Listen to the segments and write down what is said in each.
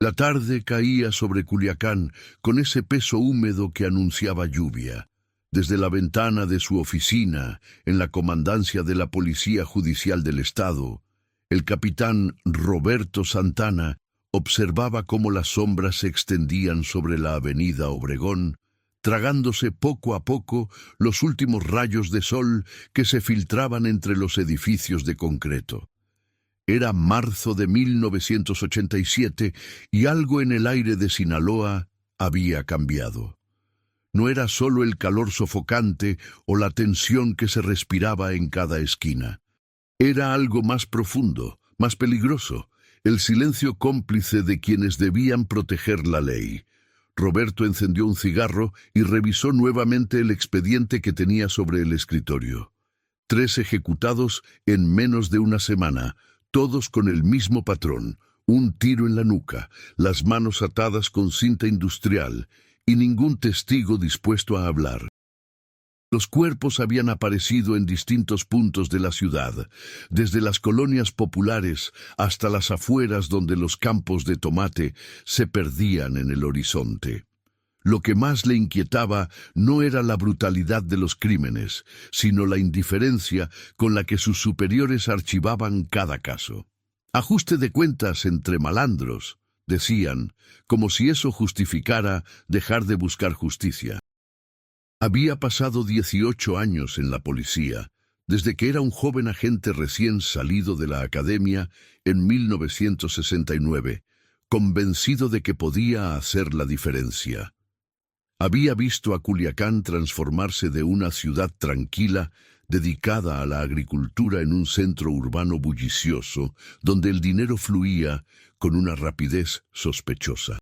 La tarde caía sobre Culiacán con ese peso húmedo que anunciaba lluvia. Desde la ventana de su oficina, en la comandancia de la Policía Judicial del Estado, el capitán Roberto Santana observaba cómo las sombras se extendían sobre la avenida Obregón, tragándose poco a poco los últimos rayos de sol que se filtraban entre los edificios de concreto. Era marzo de 1987 y algo en el aire de Sinaloa había cambiado. No era solo el calor sofocante o la tensión que se respiraba en cada esquina. Era algo más profundo, más peligroso, el silencio cómplice de quienes debían proteger la ley. Roberto encendió un cigarro y revisó nuevamente el expediente que tenía sobre el escritorio. 3 ejecutados en menos de una semana, todos con el mismo patrón: un tiro en la nuca, las manos atadas con cinta industrial y ningún testigo dispuesto a hablar. Los cuerpos habían aparecido en distintos puntos de la ciudad, desde las colonias populares hasta las afueras donde los campos de tomate se perdían en el horizonte. Lo que más le inquietaba no era la brutalidad de los crímenes, sino la indiferencia con la que sus superiores archivaban cada caso. Ajuste de cuentas entre malandros, decían, como si eso justificara dejar de buscar justicia. Había pasado 18 años en la policía, desde que era un joven agente recién salido de la academia en 1969, convencido de que podía hacer la diferencia. Había visto a Culiacán transformarse de una ciudad tranquila, dedicada a la agricultura, en un centro urbano bullicioso, donde el dinero fluía con una rapidez sospechosa.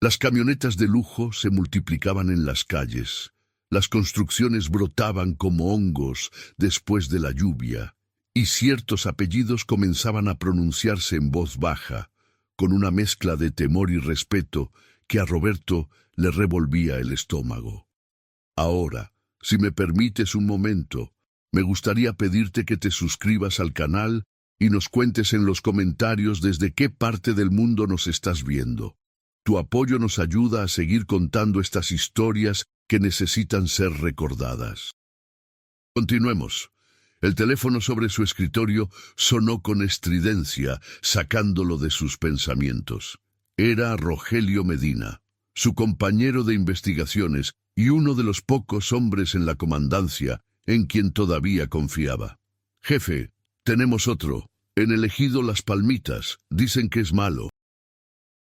Las camionetas de lujo se multiplicaban en las calles, las construcciones brotaban como hongos después de la lluvia, y ciertos apellidos comenzaban a pronunciarse en voz baja, con una mezcla de temor y respeto que a Roberto le revolvía el estómago. Ahora, si me permites un momento, me gustaría pedirte que te suscribas al canal y nos cuentes en los comentarios desde qué parte del mundo nos estás viendo. Tu apoyo nos ayuda a seguir contando estas historias que necesitan ser recordadas. Continuemos. El teléfono sobre su escritorio sonó con estridencia, sacándolo de sus pensamientos. Era Rogelio Medina, su compañero de investigaciones y uno de los pocos hombres en la comandancia en quien todavía confiaba. «Jefe, tenemos otro. En el ejido Las Palmitas. Dicen que es malo».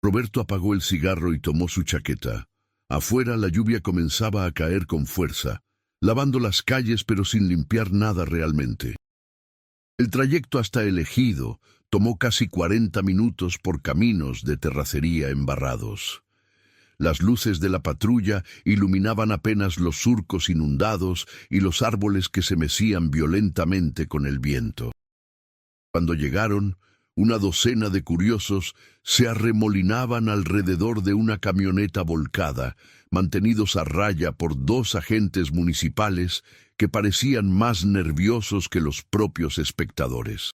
Roberto apagó el cigarro y tomó su chaqueta. Afuera la lluvia comenzaba a caer con fuerza, lavando las calles pero sin limpiar nada realmente. El trayecto hasta el ejido tomó casi 40 minutos por caminos de terracería embarrados. Las luces de la patrulla iluminaban apenas los surcos inundados y los árboles que se mecían violentamente con el viento. Cuando llegaron, una docena de curiosos se arremolinaban alrededor de una camioneta volcada, mantenidos a raya por 2 agentes municipales que parecían más nerviosos que los propios espectadores.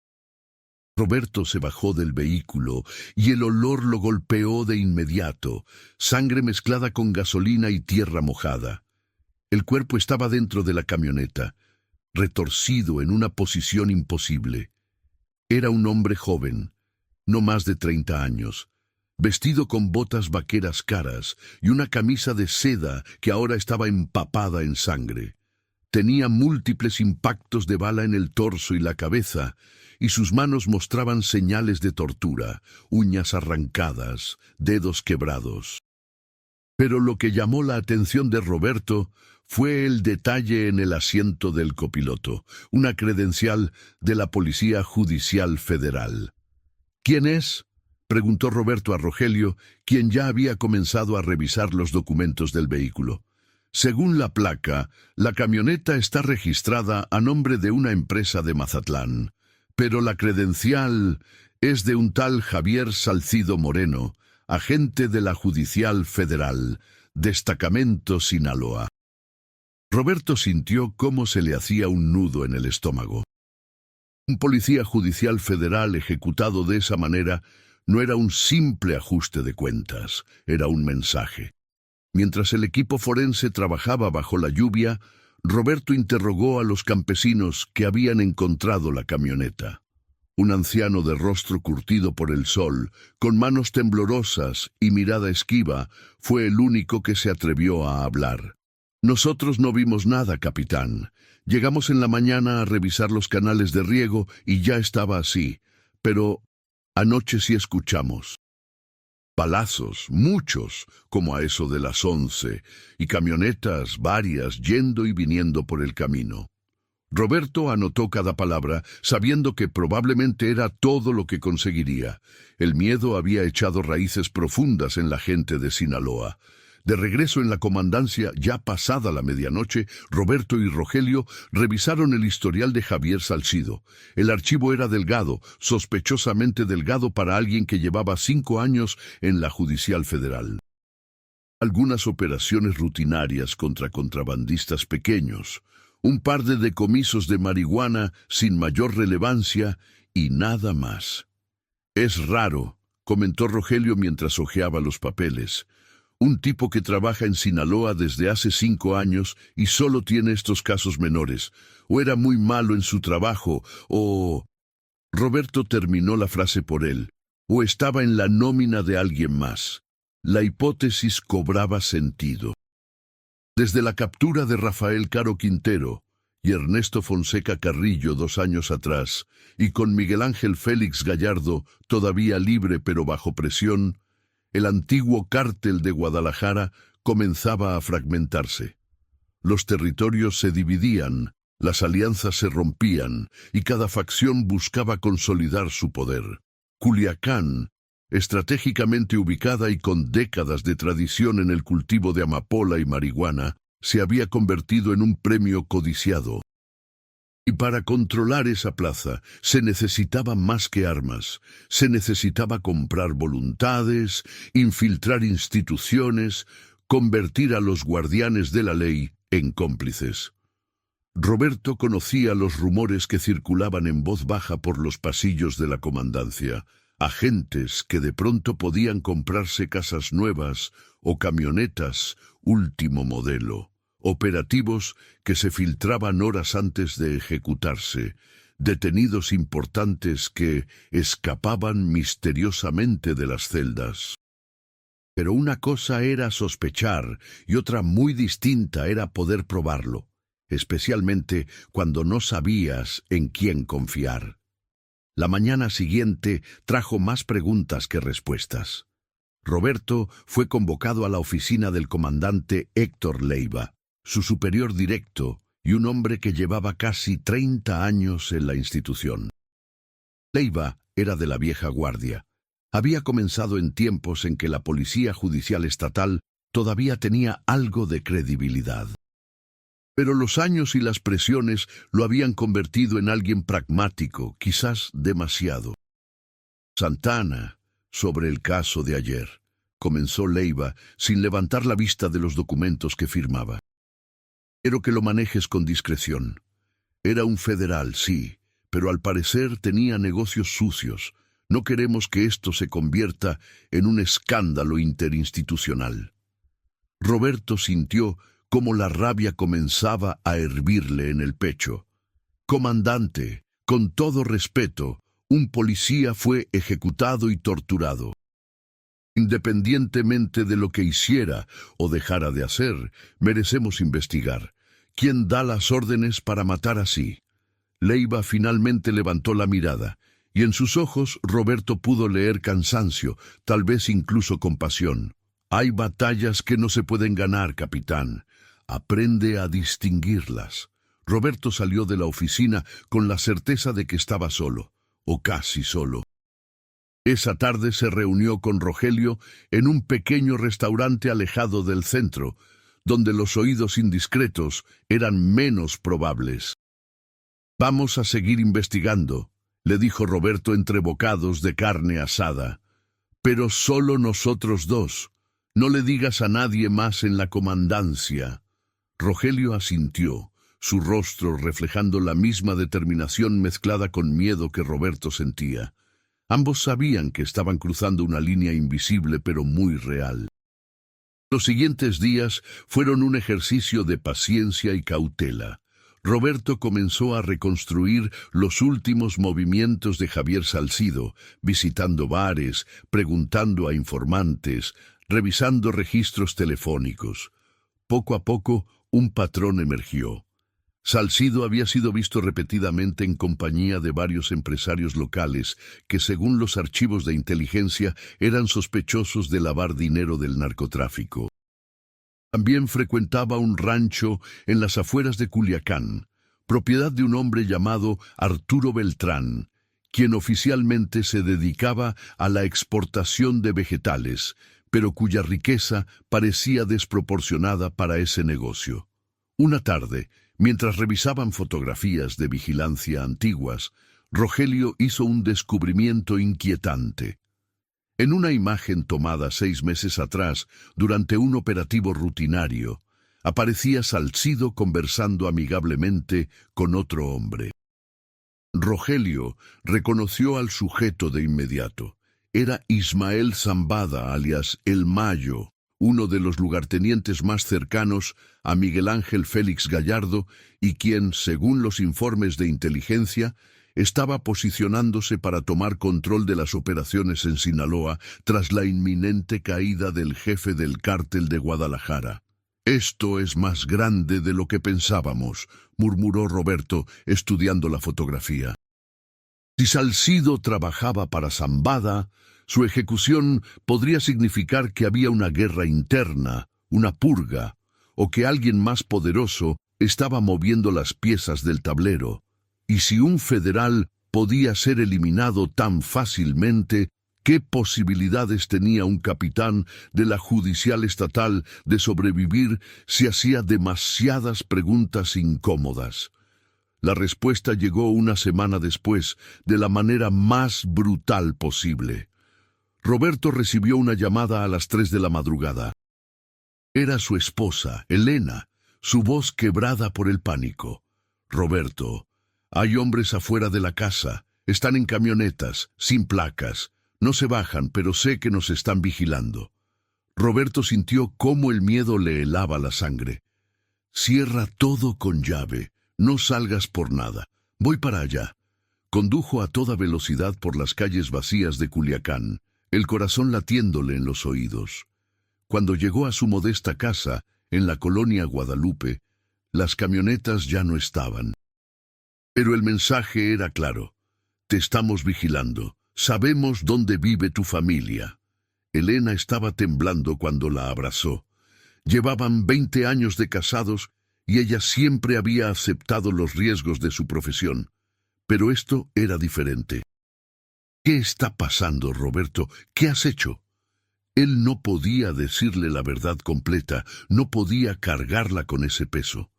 Roberto se bajó del vehículo y el olor lo golpeó de inmediato, sangre mezclada con gasolina y tierra mojada. El cuerpo estaba dentro de la camioneta, retorcido en una posición imposible. Era un hombre joven, no más de 30 años, vestido con botas vaqueras caras y una camisa de seda que ahora estaba empapada en sangre. Tenía múltiples impactos de bala en el torso y la cabeza, y sus manos mostraban señales de tortura, uñas arrancadas, dedos quebrados. Pero lo que llamó la atención de Roberto fue el detalle en el asiento del copiloto, una credencial de la Policía Judicial Federal. «¿Quién es?», preguntó Roberto a Rogelio, quien ya había comenzado a revisar los documentos del vehículo. «Según la placa, la camioneta está registrada a nombre de una empresa de Mazatlán, pero la credencial es de un tal Javier Salcido Moreno, agente de la Judicial Federal, Destacamento Sinaloa». Roberto sintió cómo se le hacía un nudo en el estómago. Un policía judicial federal ejecutado de esa manera No era un simple ajuste de cuentas, era un mensaje. Mientras el equipo forense trabajaba bajo la lluvia, Roberto interrogó a los campesinos que habían encontrado la camioneta. Un anciano de rostro curtido por el sol, con manos temblorosas y mirada esquiva, fue el único que se atrevió a hablar. Nosotros no vimos nada, capitán. Llegamos en la mañana a revisar los canales de riego y ya estaba así, pero anoche sí escuchamos. Balazos, muchos, como a eso de las 11, y camionetas varias yendo y viniendo por el camino. Roberto anotó cada palabra, sabiendo que probablemente era todo lo que conseguiría. El miedo había echado raíces profundas en la gente de Sinaloa. De regreso en la comandancia, ya pasada la medianoche, Roberto y Rogelio revisaron el historial de Javier Salcido. El archivo era delgado, sospechosamente delgado para alguien que llevaba 5 años en la Judicial Federal. Algunas operaciones rutinarias contra contrabandistas pequeños, un par de decomisos de marihuana sin mayor relevancia y nada más. Es raro, comentó Rogelio mientras hojeaba los papeles. Un tipo que trabaja en Sinaloa desde hace 5 años y solo tiene estos casos menores. O era muy malo en su trabajo, o... Roberto terminó la frase por él. O estaba en la nómina de alguien más. La hipótesis cobraba sentido. Desde la captura de Rafael Caro Quintero y Ernesto Fonseca Carrillo 2 años atrás, y con Miguel Ángel Félix Gallardo todavía libre pero bajo presión, el antiguo cártel de Guadalajara comenzaba a fragmentarse. Los territorios se dividían, las alianzas se rompían y cada facción buscaba consolidar su poder. Culiacán, estratégicamente ubicada y con décadas de tradición en el cultivo de amapola y marihuana, se había convertido en un premio codiciado. Y para controlar esa plaza se necesitaba más que armas, se necesitaba comprar voluntades, infiltrar instituciones, convertir a los guardianes de la ley en cómplices. Roberto conocía los rumores que circulaban en voz baja por los pasillos de la comandancia, agentes que de pronto podían comprarse casas nuevas o camionetas último modelo. Operativos que se filtraban horas antes de ejecutarse, detenidos importantes que escapaban misteriosamente de las celdas. Pero una cosa era sospechar y otra muy distinta era poder probarlo, especialmente cuando no sabías en quién confiar. La mañana siguiente trajo más preguntas que respuestas. Roberto fue convocado a la oficina del comandante Héctor Leiva, su superior directo y un hombre que llevaba casi 30 años en la institución. Leiva era de la vieja guardia. Había comenzado en tiempos en que la Policía Judicial Estatal todavía tenía algo de credibilidad. Pero los años y las presiones lo habían convertido en alguien pragmático, quizás demasiado. Santana, sobre el caso de ayer, comenzó Leiva sin levantar la vista de los documentos que firmaba. Quiero que lo manejes con discreción. Era un federal, sí, pero al parecer tenía negocios sucios. No queremos que esto se convierta en un escándalo interinstitucional. Roberto sintió cómo la rabia comenzaba a hervirle en el pecho. Comandante, con todo respeto, un policía fue ejecutado y torturado. Independientemente de lo que hiciera o dejara de hacer, merecemos investigar. ¿Quién da las órdenes para matar así? Leiva finalmente levantó la mirada, y en sus ojos Roberto pudo leer cansancio, tal vez incluso compasión. Hay batallas que no se pueden ganar, capitán. Aprende a distinguirlas. Roberto salió de la oficina con la certeza de que estaba solo, o casi solo. Esa tarde se reunió con Rogelio en un pequeño restaurante alejado del centro, donde los oídos indiscretos eran menos probables. Vamos a seguir investigando, le dijo Roberto entre bocados de carne asada. Pero solo nosotros dos. No le digas a nadie más en la comandancia. Rogelio asintió, su rostro reflejando la misma determinación mezclada con miedo que Roberto sentía. Ambos sabían que estaban cruzando una línea invisible pero muy real. Los siguientes días fueron un ejercicio de paciencia y cautela. Roberto comenzó a reconstruir los últimos movimientos de Javier Salcido, visitando bares, preguntando a informantes, revisando registros telefónicos. Poco a poco, un patrón emergió. Salcido había sido visto repetidamente en compañía de varios empresarios locales que, según los archivos de inteligencia, eran sospechosos de lavar dinero del narcotráfico. También frecuentaba un rancho en las afueras de Culiacán, propiedad de un hombre llamado Arturo Beltrán, quien oficialmente se dedicaba a la exportación de vegetales, pero cuya riqueza parecía desproporcionada para ese negocio. Una tarde, mientras revisaban fotografías de vigilancia antiguas, Rogelio hizo un descubrimiento inquietante. En una imagen tomada 6 meses atrás, durante un operativo rutinario, aparecía Salcido conversando amigablemente con otro hombre. Rogelio reconoció al sujeto de inmediato. Era Ismael Zambada, alias El Mayo, uno de los lugartenientes más cercanos a Miguel Ángel Félix Gallardo y quien, según los informes de inteligencia, estaba posicionándose para tomar control de las operaciones en Sinaloa tras la inminente caída del jefe del cártel de Guadalajara. «Esto es más grande de lo que pensábamos», murmuró Roberto, estudiando la fotografía. Si Salcido trabajaba para Zambada, su ejecución podría significar que había una guerra interna, una purga, o que alguien más poderoso estaba moviendo las piezas del tablero. Y si un federal podía ser eliminado tan fácilmente, ¿qué posibilidades tenía un capitán de la judicial estatal de sobrevivir si hacía demasiadas preguntas incómodas? La respuesta llegó una semana después, de la manera más brutal posible. Roberto recibió una llamada a las 3 de la madrugada. Era su esposa, Elena, su voz quebrada por el pánico. «Roberto, hay hombres afuera de la casa, están en camionetas, sin placas. No se bajan, pero sé que nos están vigilando». Roberto sintió cómo el miedo le helaba la sangre. «Cierra todo con llave, no salgas por nada. Voy para allá». Condujo a toda velocidad por las calles vacías de Culiacán, el corazón latiéndole en los oídos. Cuando llegó a su modesta casa, en la colonia Guadalupe, las camionetas ya no estaban. Pero el mensaje era claro. «Te estamos vigilando. Sabemos dónde vive tu familia». Elena estaba temblando cuando la abrazó. Llevaban 20 años de casados y ella siempre había aceptado los riesgos de su profesión. Pero esto era diferente. «¿Qué está pasando, Roberto? ¿Qué has hecho?» Él no podía decirle la verdad completa, no podía cargarla con ese peso.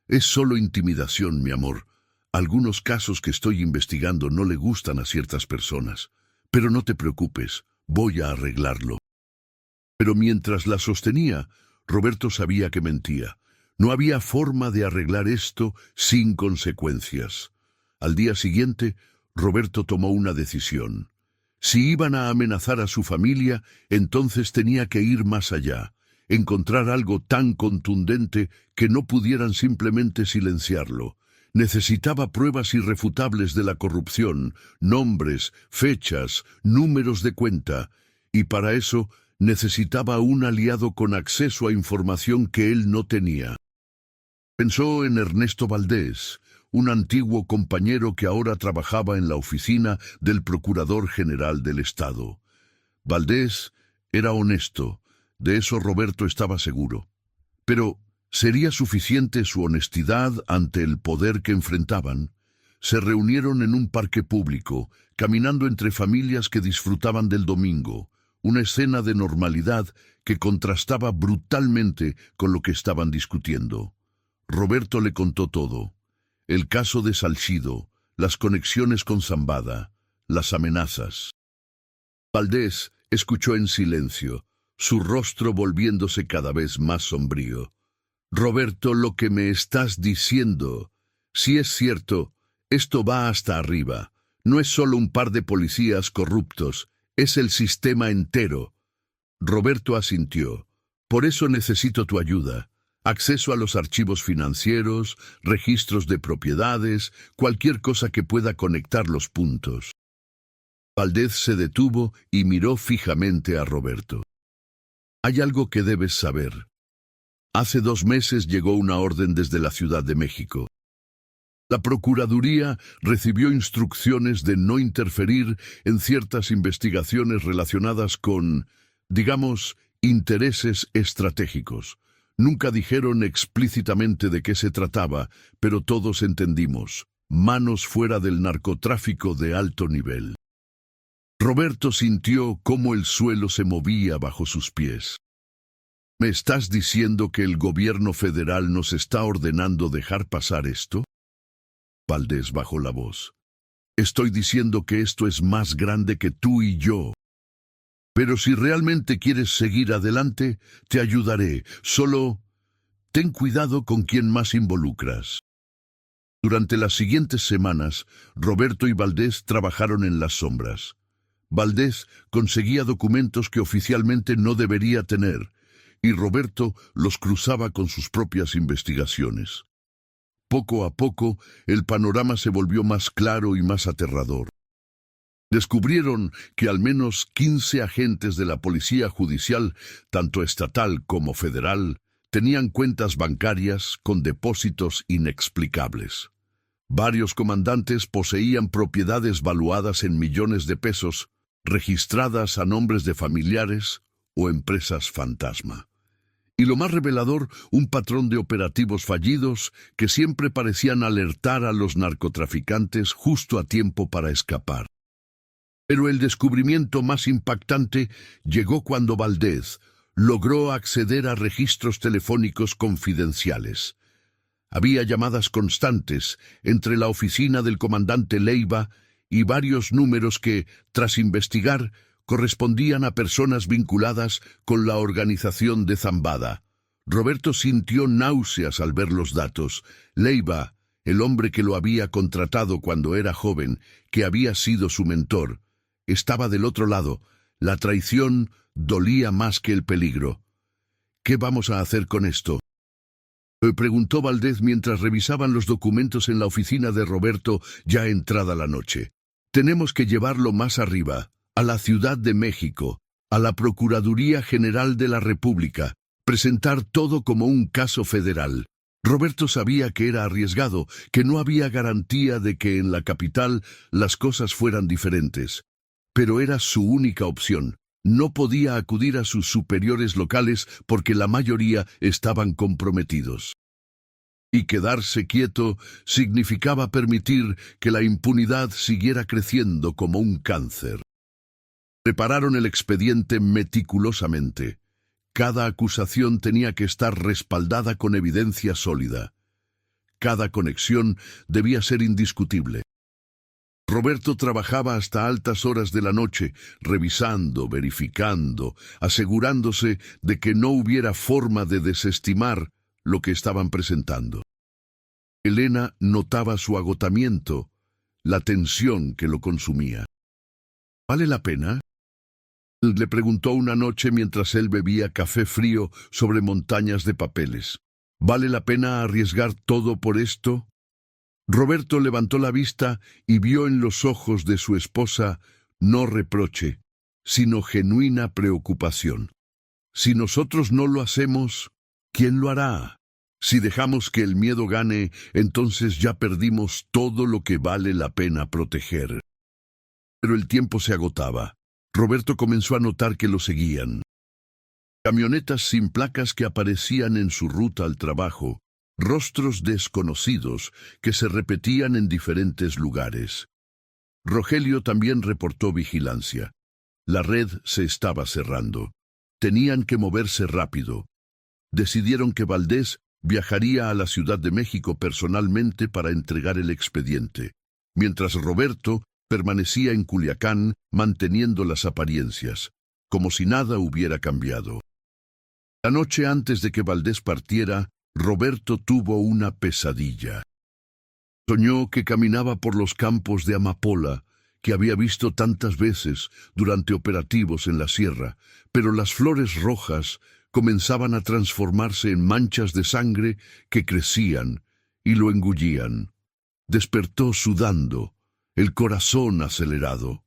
«Es solo intimidación, mi amor. Algunos casos que estoy investigando no le gustan a ciertas personas. Pero no te preocupes, voy a arreglarlo». Pero mientras la sostenía, Roberto sabía que mentía. No había forma de arreglar esto sin consecuencias. Al día siguiente, Roberto tomó una decisión. Si iban a amenazar a su familia, entonces tenía que ir más allá, encontrar algo tan contundente que no pudieran simplemente silenciarlo. Necesitaba pruebas irrefutables de la corrupción, nombres, fechas, números de cuenta, y para eso necesitaba un aliado con acceso a información que él no tenía. Pensó en Ernesto Valdés, un antiguo compañero que ahora trabajaba en la oficina del Procurador General del Estado. Valdés era honesto, de eso Roberto estaba seguro. Pero ¿sería suficiente su honestidad ante el poder que enfrentaban? Se reunieron en un parque público, caminando entre familias que disfrutaban del domingo, una escena de normalidad que contrastaba brutalmente con lo que estaban discutiendo. Roberto le contó todo. El caso de Salcido, las conexiones con Zambada, las amenazas. Valdés escuchó en silencio, su rostro volviéndose cada vez más sombrío. «Roberto, lo que me estás diciendo, si es cierto, esto va hasta arriba. No es solo un par de policías corruptos, es el sistema entero. Roberto asintió. Por eso necesito tu ayuda. Acceso a los archivos financieros, registros de propiedades, cualquier cosa que pueda conectar los puntos. Valdez se detuvo y miró fijamente a Roberto. Hay algo que debes saber. Hace 2 meses llegó una orden desde la Ciudad de México. La Procuraduría recibió instrucciones de no interferir en ciertas investigaciones relacionadas con, digamos, intereses estratégicos. Nunca dijeron explícitamente de qué se trataba, pero todos entendimos. Manos fuera del narcotráfico de alto nivel. Roberto sintió cómo el suelo se movía bajo sus pies. ¿Me estás diciendo que el gobierno federal nos está ordenando dejar pasar esto? Valdez bajó la voz. Estoy diciendo que esto es más grande que tú y yo. Pero si realmente quieres seguir adelante, te ayudaré. Solo ten cuidado con quién más involucras. Durante las siguientes semanas, Roberto y Valdez trabajaron en las sombras. Valdez conseguía documentos que oficialmente no debería tener, y Roberto los cruzaba con sus propias investigaciones. Poco a poco, el panorama se volvió más claro y más aterrador. Descubrieron que al menos 15 agentes de la Policía Judicial, tanto estatal como federal, tenían cuentas bancarias con depósitos inexplicables. Varios comandantes poseían propiedades valuadas en millones de pesos, registradas a nombres de familiares o empresas fantasma. Y lo más revelador, un patrón de operativos fallidos que siempre parecían alertar a los narcotraficantes justo a tiempo para escapar. Pero el descubrimiento más impactante llegó cuando Valdez logró acceder a registros telefónicos confidenciales. Había llamadas constantes entre la oficina del comandante Leiva y varios números que, tras investigar, correspondían a personas vinculadas con la organización de Zambada. Roberto sintió náuseas al ver los datos. Leiva, el hombre que lo había contratado cuando era joven, que había sido su mentor, estaba del otro lado. La traición dolía más que el peligro. ¿Qué vamos a hacer con esto?, preguntó Valdez mientras revisaban los documentos en la oficina de Roberto ya entrada la noche. Tenemos que llevarlo más arriba, a la Ciudad de México, a la Procuraduría General de la República, presentar todo como un caso federal. Roberto sabía que era arriesgado, que no había garantía de que en la capital las cosas fueran diferentes. Pero era su única opción. No podía acudir a sus superiores locales porque la mayoría estaban comprometidos. Y quedarse quieto significaba permitir que la impunidad siguiera creciendo como un cáncer. Prepararon el expediente meticulosamente. Cada acusación tenía que estar respaldada con evidencia sólida. Cada conexión debía ser indiscutible. Roberto trabajaba hasta altas horas de la noche, revisando, verificando, asegurándose de que no hubiera forma de desestimar lo que estaban presentando. Elena notaba su agotamiento, la tensión que lo consumía. ¿Vale la pena?, le preguntó una noche mientras él bebía café frío sobre montañas de papeles. ¿Vale la pena arriesgar todo por esto? Roberto levantó la vista y vio en los ojos de su esposa no reproche, sino genuina preocupación. Si nosotros no lo hacemos, ¿quién lo hará? Si dejamos que el miedo gane, entonces ya perdimos todo lo que vale la pena proteger. Pero el tiempo se agotaba. Roberto comenzó a notar que lo seguían. Camionetas sin placas que aparecían en su ruta al trabajo, rostros desconocidos que se repetían en diferentes lugares. Rogelio también reportó vigilancia. La red se estaba cerrando. Tenían que moverse rápido. Decidieron que Valdez viajaría a la Ciudad de México personalmente para entregar el expediente, mientras Roberto permanecía en Culiacán manteniendo las apariencias, como si nada hubiera cambiado. La noche antes de que Valdez partiera, Roberto tuvo una pesadilla. Soñó que caminaba por los campos de amapola, que había visto tantas veces durante operativos en la sierra, pero las flores rojas comenzaban a transformarse en manchas de sangre que crecían y lo engullían. Despertó sudando, el corazón acelerado.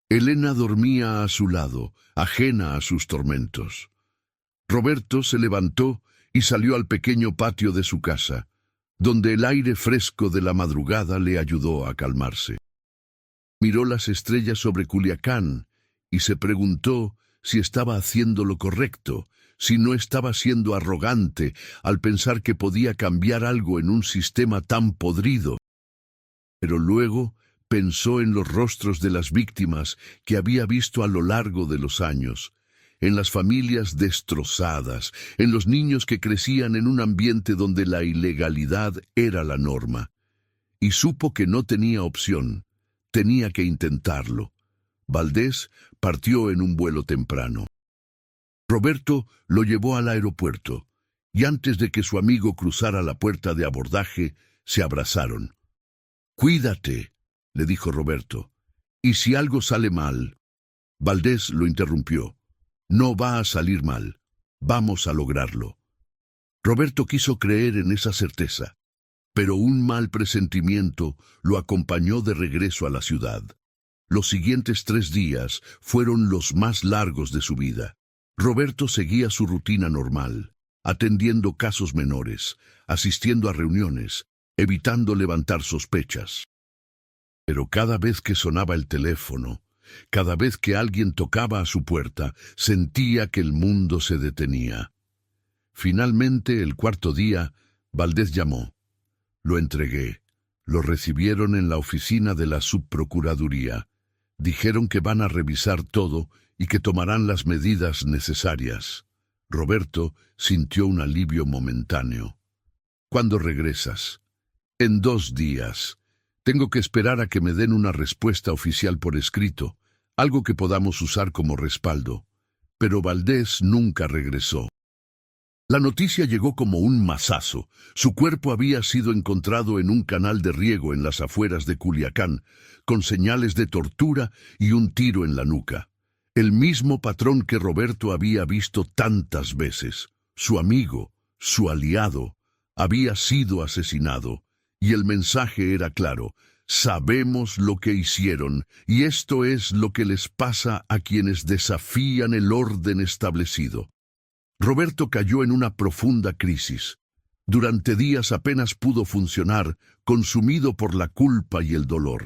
Elena dormía a su lado, ajena a sus tormentos. Roberto se levantó y salió al pequeño patio de su casa, donde el aire fresco de la madrugada le ayudó a calmarse. Miró las estrellas sobre Culiacán y se preguntó si estaba haciendo lo correcto, si no estaba siendo arrogante al pensar que podía cambiar algo en un sistema tan podrido. Pero luego pensó en los rostros de las víctimas que había visto a lo largo de los años, en las familias destrozadas, en los niños que crecían en un ambiente donde la ilegalidad era la norma. Y supo que no tenía opción, tenía que intentarlo. Valdés partió en un vuelo temprano. Roberto lo llevó al aeropuerto, y antes de que su amigo cruzara la puerta de abordaje, se abrazaron. «Cuídate», le dijo Roberto, «y si algo sale mal». Valdés lo interrumpió. «No va a salir mal. Vamos a lograrlo». Roberto quiso creer en esa certeza, pero un mal presentimiento lo acompañó de regreso a la ciudad. Los siguientes 3 días fueron los más largos de su vida. Roberto seguía su rutina normal, atendiendo casos menores, asistiendo a reuniones, evitando levantar sospechas. Pero cada vez que sonaba el teléfono, cada vez que alguien tocaba a su puerta, sentía que el mundo se detenía. Finalmente, el 4.º día, Valdés llamó. Lo entregué. Lo recibieron en la oficina de la subprocuraduría. Dijeron que van a revisar todo y que tomarán las medidas necesarias. Roberto sintió un alivio momentáneo. «¿Cuándo regresas?» «En 2 días. Tengo que esperar a que me den una respuesta oficial por escrito, algo que podamos usar como respaldo». Pero Valdés nunca regresó. La noticia llegó como un mazazo. Su cuerpo había sido encontrado en un canal de riego en las afueras de Culiacán, con señales de tortura y un tiro en la nuca. El mismo patrón que Roberto había visto tantas veces. Su amigo, su aliado, había sido asesinado, y el mensaje era claro: sabemos lo que hicieron, y esto es lo que les pasa a quienes desafían el orden establecido. Roberto cayó en una profunda crisis. Durante días apenas pudo funcionar, consumido por la culpa y el dolor.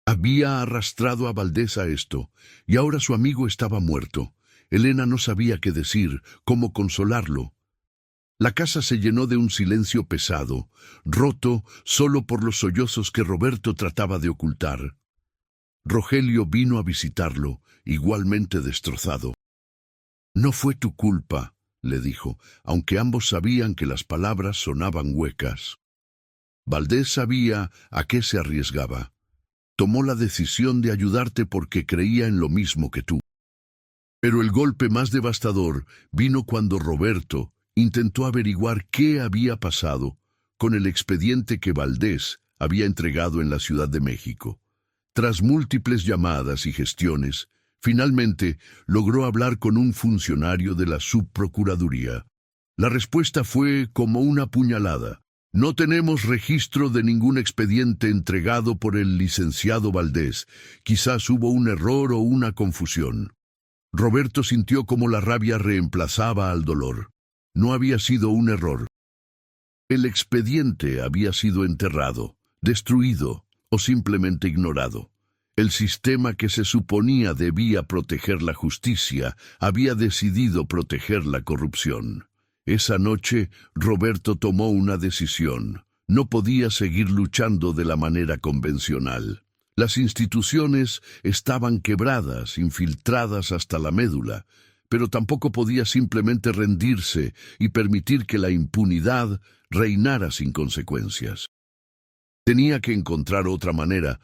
Había arrastrado a Valdés a esto, y ahora su amigo estaba muerto. Elena no sabía qué decir, cómo consolarlo. La casa se llenó de un silencio pesado, roto solo por los sollozos que Roberto trataba de ocultar. Rogelio vino a visitarlo, igualmente destrozado. «No fue tu culpa», le dijo, aunque ambos sabían que las palabras sonaban huecas. Valdés sabía a qué se arriesgaba. Tomó la decisión de ayudarte porque creía en lo mismo que tú. Pero el golpe más devastador vino cuando Roberto intentó averiguar qué había pasado con el expediente que Valdés había entregado en la Ciudad de México. Tras múltiples llamadas y gestiones, finalmente logró hablar con un funcionario de la subprocuraduría. La respuesta fue como una puñalada. «No tenemos registro de ningún expediente entregado por el licenciado Valdés. Quizás hubo un error o una confusión». Roberto sintió como la rabia reemplazaba al dolor. No había sido un error. El expediente había sido enterrado, destruido o simplemente ignorado. El sistema que se suponía debía proteger la justicia había decidido proteger la corrupción. Esa noche, Roberto tomó una decisión. No podía seguir luchando de la manera convencional. Las instituciones estaban quebradas, infiltradas hasta la médula, pero tampoco podía simplemente rendirse y permitir que la impunidad reinara sin consecuencias. Tenía que encontrar otra manera,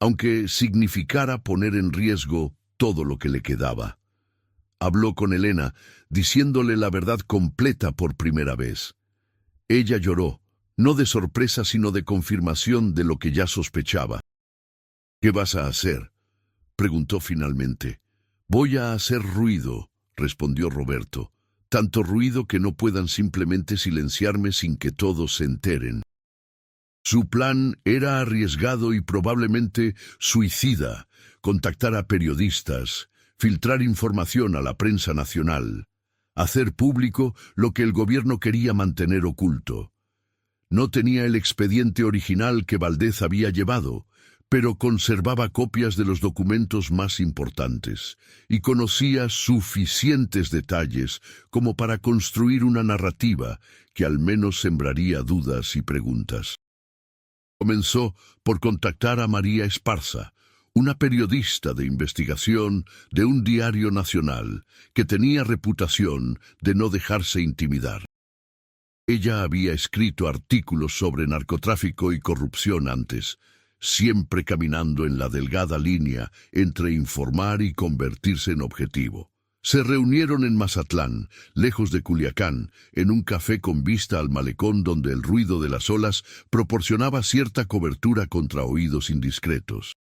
aunque significara poner en riesgo todo lo que le quedaba. Habló con Elena, diciéndole la verdad completa por primera vez. Ella lloró, no de sorpresa sino de confirmación de lo que ya sospechaba. ¿Qué vas a hacer?, preguntó finalmente. Voy a hacer ruido, respondió Roberto. Tanto ruido que no puedan simplemente silenciarme sin que todos se enteren. Su plan era arriesgado y probablemente suicida: contactar a periodistas, filtrar información a la prensa nacional, hacer público lo que el gobierno quería mantener oculto. No tenía el expediente original que Valdez había llevado, pero conservaba copias de los documentos más importantes y conocía suficientes detalles como para construir una narrativa que al menos sembraría dudas y preguntas. Comenzó por contactar a María Esparza, una periodista de investigación de un diario nacional que tenía reputación de no dejarse intimidar. Ella había escrito artículos sobre narcotráfico y corrupción antes, siempre caminando en la delgada línea entre informar y convertirse en objetivo. Se reunieron en Mazatlán, lejos de Culiacán, en un café con vista al malecón donde el ruido de las olas proporcionaba cierta cobertura contra oídos indiscretos.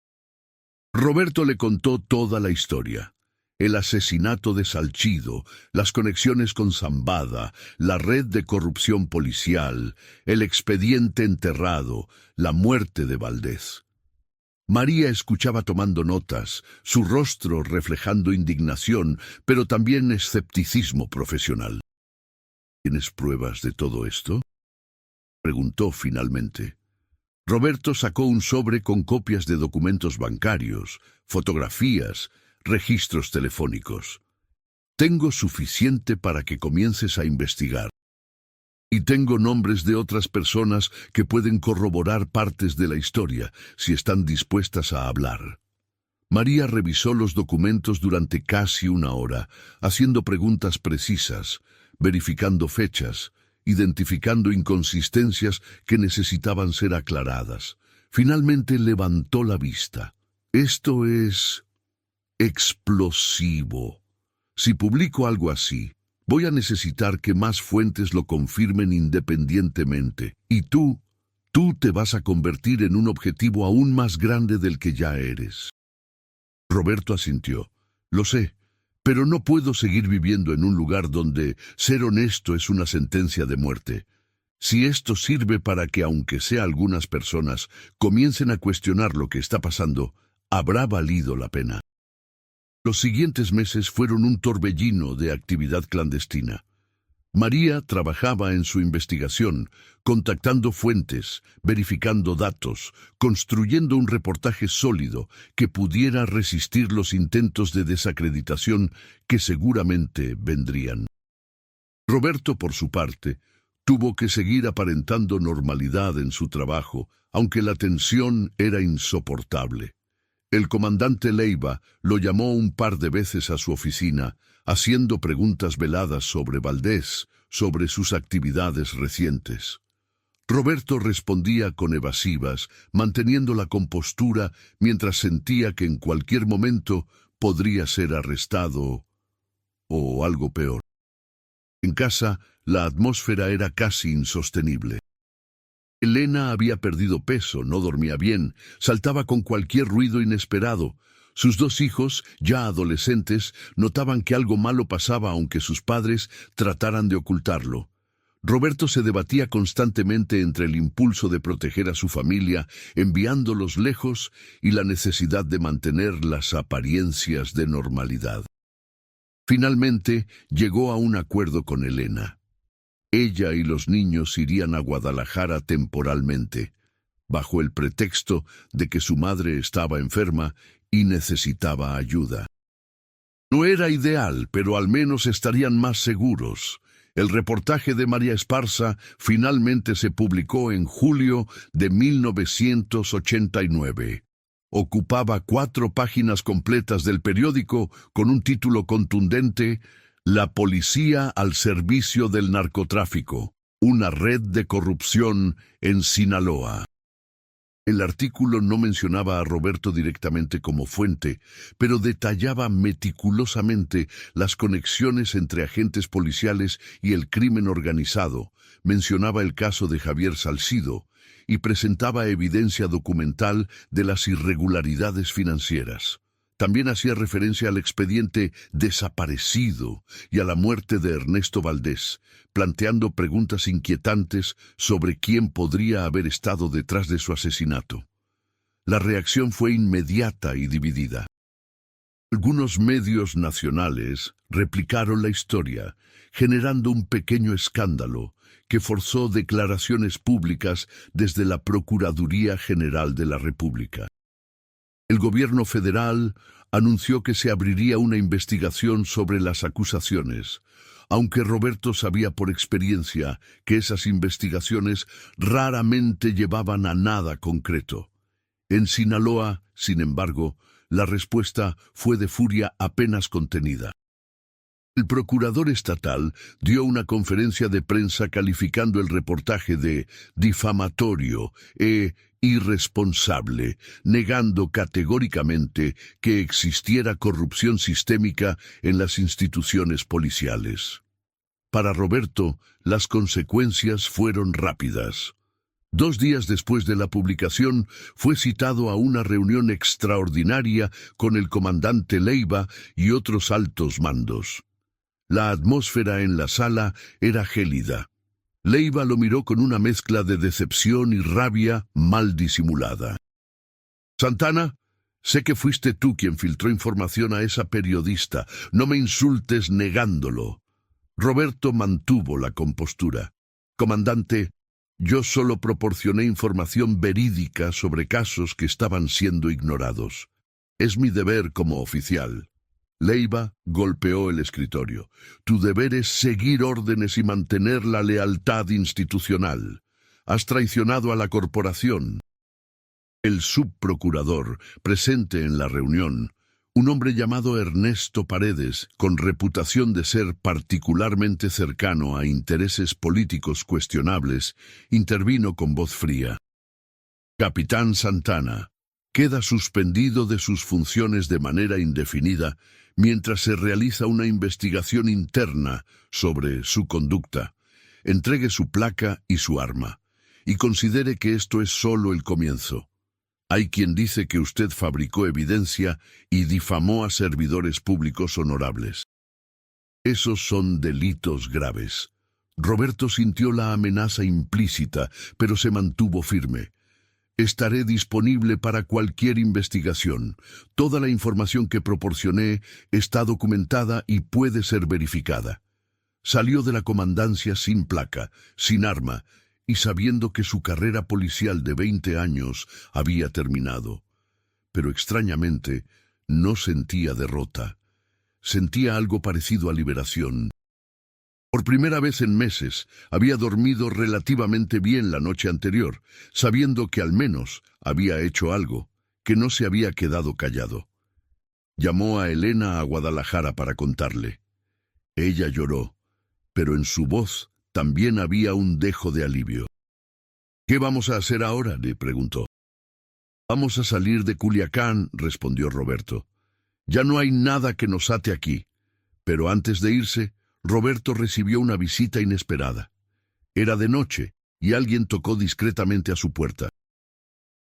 Roberto le contó toda la historia: el asesinato de Salcido, las conexiones con Zambada, la red de corrupción policial, el expediente enterrado, la muerte de Valdez. María escuchaba tomando notas, su rostro reflejando indignación, pero también escepticismo profesional. ¿Tienes pruebas de todo esto?, preguntó finalmente. Roberto sacó un sobre con copias de documentos bancarios, fotografías, registros telefónicos. Tengo suficiente para que comiences a investigar. Y tengo nombres de otras personas que pueden corroborar partes de la historia, si están dispuestas a hablar. María revisó los documentos durante casi una hora, haciendo preguntas precisas, verificando fechas, identificando inconsistencias que necesitaban ser aclaradas. Finalmente levantó la vista. Esto es explosivo. Si publico algo así, voy a necesitar que más fuentes lo confirmen independientemente. Y tú te vas a convertir en un objetivo aún más grande del que ya eres. Roberto asintió. Lo sé, pero no puedo seguir viviendo en un lugar donde ser honesto es una sentencia de muerte. Si esto sirve para que, aunque sea algunas personas, comiencen a cuestionar lo que está pasando, habrá valido la pena. Los siguientes meses fueron un torbellino de actividad clandestina. María trabajaba en su investigación, contactando fuentes, verificando datos, construyendo un reportaje sólido que pudiera resistir los intentos de desacreditación que seguramente vendrían. Roberto, por su parte, tuvo que seguir aparentando normalidad en su trabajo, aunque la tensión era insoportable. El comandante Leiva lo llamó un par de veces a su oficina, haciendo preguntas veladas sobre Valdez, sobre sus actividades recientes. Roberto respondía con evasivas, manteniendo la compostura mientras sentía que en cualquier momento podría ser arrestado o algo peor. En casa, la atmósfera era casi insostenible. Elena había perdido peso, no dormía bien, saltaba con cualquier ruido inesperado. Sus dos hijos, ya adolescentes, notaban que algo malo pasaba aunque sus padres trataran de ocultarlo. Roberto se debatía constantemente entre el impulso de proteger a su familia, enviándolos lejos, y la necesidad de mantener las apariencias de normalidad. Finalmente, llegó a un acuerdo con Elena. Ella y los niños irían a Guadalajara temporalmente, bajo el pretexto de que su madre estaba enferma y necesitaba ayuda. No era ideal, pero al menos estarían más seguros. El reportaje de María Esparza finalmente se publicó en julio de 1989. Ocupaba 4 páginas completas del periódico con un título contundente: La policía al servicio del narcotráfico, una red de corrupción en Sinaloa. El artículo no mencionaba a Roberto directamente como fuente, pero detallaba meticulosamente las conexiones entre agentes policiales y el crimen organizado. Mencionaba el caso de Javier Salcido, y presentaba evidencia documental de las irregularidades financieras. También hacía referencia al expediente desaparecido y a la muerte de Ernesto Valdés, planteando preguntas inquietantes sobre quién podría haber estado detrás de su asesinato. La reacción fue inmediata y dividida. Algunos medios nacionales replicaron la historia, generando un pequeño escándalo que forzó declaraciones públicas desde la Procuraduría General de la República. El gobierno federal anunció que se abriría una investigación sobre las acusaciones, aunque Roberto sabía por experiencia que esas investigaciones raramente llevaban a nada concreto. En Sinaloa, sin embargo, la respuesta fue de furia apenas contenida. El procurador estatal dio una conferencia de prensa calificando el reportaje de difamatorio e irresponsable, negando categóricamente que existiera corrupción sistémica en las instituciones policiales. Para Roberto, las consecuencias fueron rápidas. 2 días después de la publicación, fue citado a una reunión extraordinaria con el comandante Leiva y otros altos mandos. La atmósfera en la sala era gélida. Leiva lo miró con una mezcla de decepción y rabia mal disimulada. «Santana, sé que fuiste tú quien filtró información a esa periodista. No me insultes negándolo». Roberto mantuvo la compostura. «Comandante, yo solo proporcioné información verídica sobre casos que estaban siendo ignorados. Es mi deber como oficial». Leiva golpeó el escritorio. «Tu deber es seguir órdenes y mantener la lealtad institucional. Has traicionado a la corporación». El subprocurador, presente en la reunión, un hombre llamado Ernesto Paredes, con reputación de ser particularmente cercano a intereses políticos cuestionables, intervino con voz fría. «Capitán Santana, queda suspendido de sus funciones de manera indefinida mientras se realiza una investigación interna sobre su conducta. Entregue su placa y su arma, y considere que esto es solo el comienzo. Hay quien dice que usted fabricó evidencia y difamó a servidores públicos honorables. Esos son delitos graves». Roberto sintió la amenaza implícita, pero se mantuvo firme. «Estaré disponible para cualquier investigación. Toda la información que proporcioné está documentada y puede ser verificada». Salió de la comandancia sin placa, sin arma, y sabiendo que su carrera policial de 20 años había terminado. Pero extrañamente, no sentía derrota. Sentía algo parecido a liberación. Por primera vez en meses, había dormido relativamente bien la noche anterior, sabiendo que al menos había hecho algo, que no se había quedado callado. Llamó a Elena a Guadalajara para contarle. Ella lloró, pero en su voz también había un dejo de alivio. «¿Qué vamos a hacer ahora?», le preguntó. «Vamos a salir de Culiacán», respondió Roberto. «Ya no hay nada que nos ate aquí». Pero antes de irse, Roberto recibió una visita inesperada. Era de noche y alguien tocó discretamente a su puerta.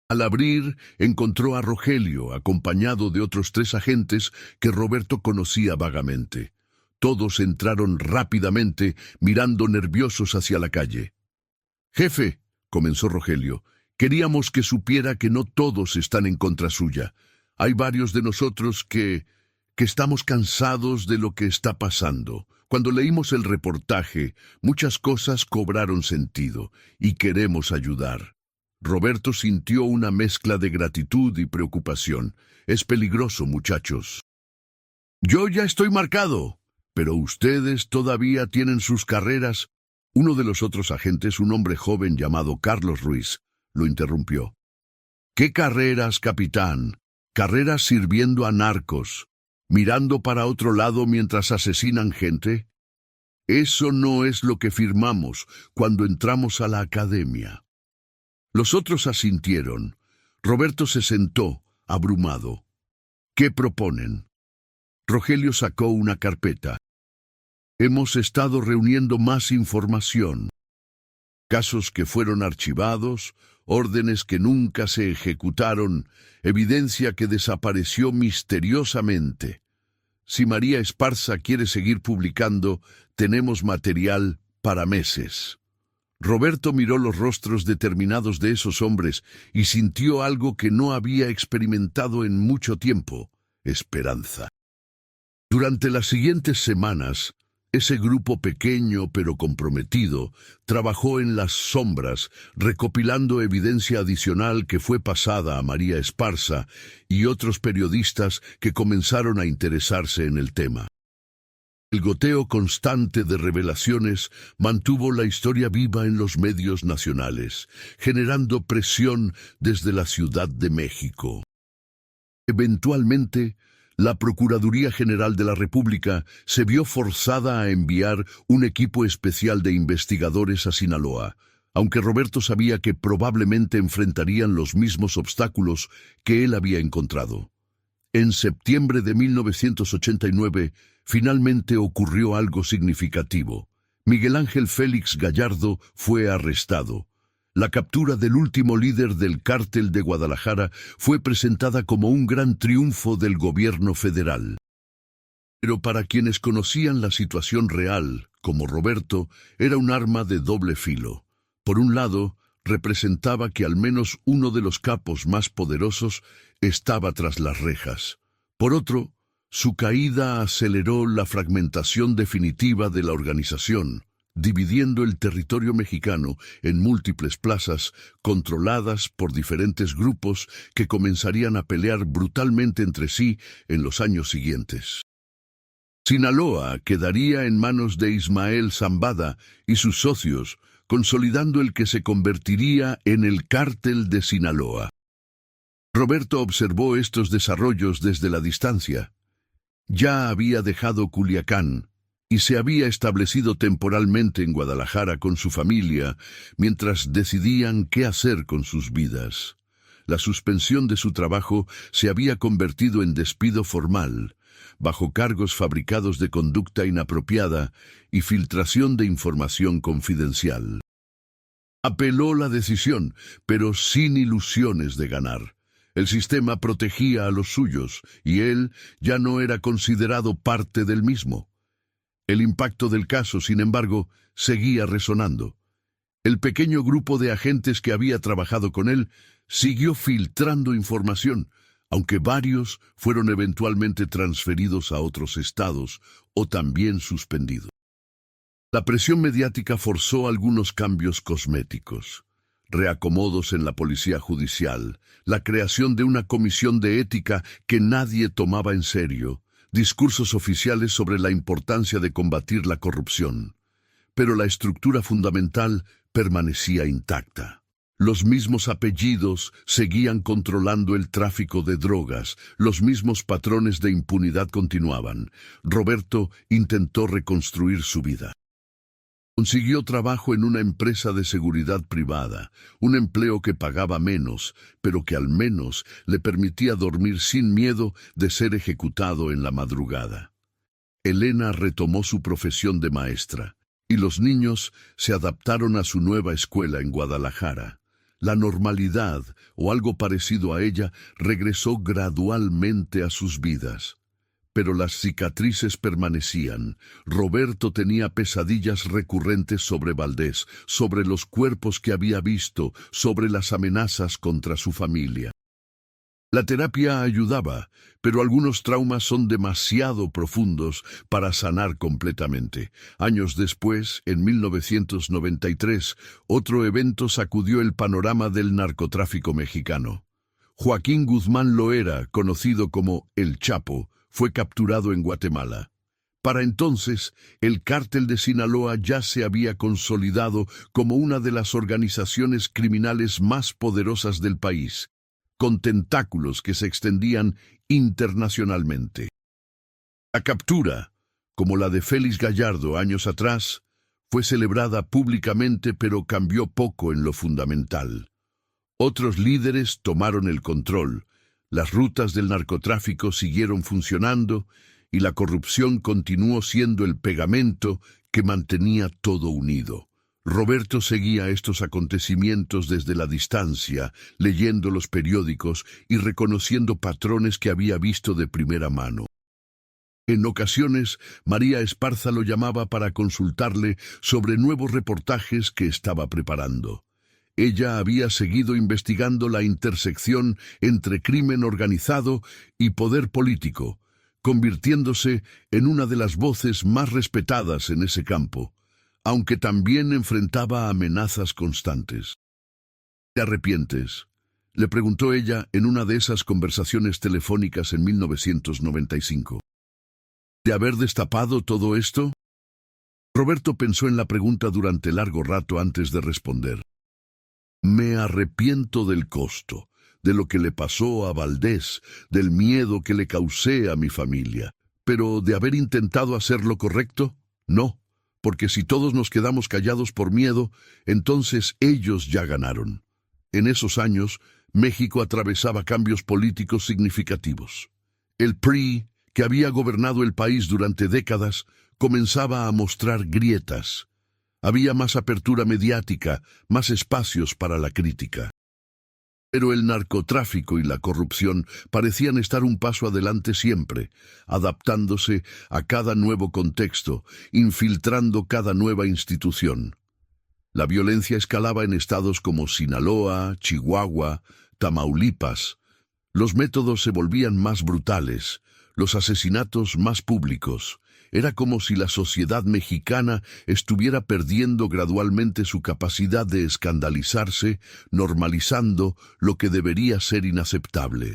Al abrir, encontró a Rogelio, acompañado de otros 3 agentes que Roberto conocía vagamente. Todos entraron rápidamente, mirando nerviosos hacia la calle. «Jefe», comenzó Rogelio, «queríamos que supiera que no todos están en contra suya. Hay varios de nosotros que estamos cansados de lo que está pasando. Cuando leímos el reportaje, muchas cosas cobraron sentido y queremos ayudar». Roberto sintió una mezcla de gratitud y preocupación. «Es peligroso, muchachos. Yo ya estoy marcado, pero ustedes todavía tienen sus carreras». Uno de los otros agentes, un hombre joven llamado Carlos Ruiz, lo interrumpió. «¿Qué carreras, capitán? ¿Carreras sirviendo a narcos, mirando para otro lado mientras asesinan gente? Eso no es lo que firmamos cuando entramos a la academia». Los otros asintieron. Roberto se sentó, abrumado. «¿Qué proponen?». Rogelio sacó una carpeta. «Hemos estado reuniendo más información. Casos que fueron archivados, órdenes que nunca se ejecutaron, evidencia que desapareció misteriosamente. Si María Esparza quiere seguir publicando, tenemos material para meses. Roberto miró los rostros determinados de esos hombres y sintió algo que no había experimentado en mucho tiempo: esperanza. Durante las siguientes semanas, ese grupo pequeño pero comprometido trabajó en las sombras, recopilando evidencia adicional que fue pasada a María Esparza y otros periodistas que comenzaron a interesarse en el tema. El goteo constante de revelaciones mantuvo la historia viva en los medios nacionales, generando presión desde la Ciudad de México. Eventualmente, la Procuraduría General de la República se vio forzada a enviar un equipo especial de investigadores a Sinaloa, aunque Roberto sabía que probablemente enfrentarían los mismos obstáculos que él había encontrado. En septiembre de 1989, finalmente ocurrió algo significativo. Miguel Ángel Félix Gallardo fue arrestado. La captura del último líder del cártel de Guadalajara fue presentada como un gran triunfo del gobierno federal. Pero para quienes conocían la situación real, como Roberto, era un arma de doble filo. Por un lado, representaba que al menos uno de los capos más poderosos estaba tras las rejas. Por otro, su caída aceleró la fragmentación definitiva de la organización, dividiendo el territorio mexicano en múltiples plazas controladas por diferentes grupos que comenzarían a pelear brutalmente entre sí en los años siguientes. Sinaloa quedaría en manos de Ismael Zambada y sus socios, consolidando el que se convertiría en el Cártel de Sinaloa. Roberto observó estos desarrollos desde la distancia. Ya había dejado Culiacán y se había establecido temporalmente en Guadalajara con su familia, mientras decidían qué hacer con sus vidas. La suspensión de su trabajo se había convertido en despido formal, bajo cargos fabricados de conducta inapropiada y filtración de información confidencial. Apeló la decisión, pero sin ilusiones de ganar. El sistema protegía a los suyos, y él ya no era considerado parte del mismo. El impacto del caso, sin embargo, seguía resonando. El pequeño grupo de agentes que había trabajado con él siguió filtrando información, aunque varios fueron eventualmente transferidos a otros estados o también suspendidos. La presión mediática forzó algunos cambios cosméticos: reacomodos en la policía judicial, la creación de una comisión de ética que nadie tomaba en serio, discursos oficiales sobre la importancia de combatir la corrupción. Pero la estructura fundamental permanecía intacta. Los mismos apellidos seguían controlando el tráfico de drogas, los mismos patrones de impunidad continuaban. Roberto intentó reconstruir su vida. Consiguió trabajo en una empresa de seguridad privada, un empleo que pagaba menos, pero que al menos le permitía dormir sin miedo de ser ejecutado en la madrugada. Elena retomó su profesión de maestra, y los niños se adaptaron a su nueva escuela en Guadalajara. La normalidad, o algo parecido a ella, regresó gradualmente a sus vidas. Pero las cicatrices permanecían. Roberto tenía pesadillas recurrentes sobre Valdés, sobre los cuerpos que había visto, sobre las amenazas contra su familia. La terapia ayudaba, pero algunos traumas son demasiado profundos para sanar completamente. Años después, en 1993, otro evento sacudió el panorama del narcotráfico mexicano. Joaquín Guzmán Loera, conocido como El Chapo, fue capturado en Guatemala. Para entonces, el cártel de Sinaloa ya se había consolidado como una de las organizaciones criminales más poderosas del país, con tentáculos que se extendían internacionalmente. La captura, como la de Félix Gallardo años atrás, fue celebrada públicamente, pero cambió poco en lo fundamental. Otros líderes tomaron el control. Las rutas del narcotráfico siguieron funcionando y la corrupción continuó siendo el pegamento que mantenía todo unido. Roberto seguía estos acontecimientos desde la distancia, leyendo los periódicos y reconociendo patrones que había visto de primera mano. En ocasiones, María Esparza lo llamaba para consultarle sobre nuevos reportajes que estaba preparando. Ella había seguido investigando la intersección entre crimen organizado y poder político, convirtiéndose en una de las voces más respetadas en ese campo, aunque también enfrentaba amenazas constantes. ¿Te arrepientes?, le preguntó ella en una de esas conversaciones telefónicas en 1995. ¿De haber destapado todo esto? Roberto pensó en la pregunta durante largo rato antes de responder. Me arrepiento del costo, de lo que le pasó a Valdés, del miedo que le causé a mi familia. Pero ¿de haber intentado hacer lo correcto? No. Porque si todos nos quedamos callados por miedo, entonces ellos ya ganaron. En esos años, México atravesaba cambios políticos significativos. El PRI, que había gobernado el país durante décadas, comenzaba a mostrar grietas. Había más apertura mediática, más espacios para la crítica. Pero el narcotráfico y la corrupción parecían estar un paso adelante siempre, adaptándose a cada nuevo contexto, infiltrando cada nueva institución. La violencia escalaba en estados como Sinaloa, Chihuahua, Tamaulipas. Los métodos se volvían más brutales, los asesinatos más públicos. Era como si la sociedad mexicana estuviera perdiendo gradualmente su capacidad de escandalizarse, normalizando lo que debería ser inaceptable.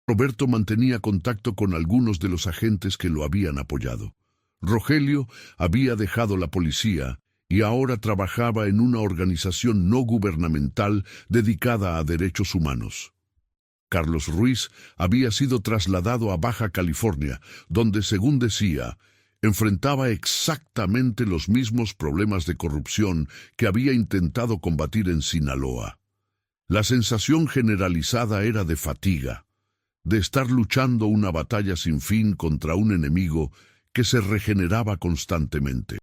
Roberto mantenía contacto con algunos de los agentes que lo habían apoyado. Rogelio había dejado la policía y ahora trabajaba en una organización no gubernamental dedicada a derechos humanos. Carlos Ruiz había sido trasladado a Baja California, donde, según decía, enfrentaba exactamente los mismos problemas de corrupción que había intentado combatir en Sinaloa. La sensación generalizada era de fatiga, de estar luchando una batalla sin fin contra un enemigo que se regeneraba constantemente.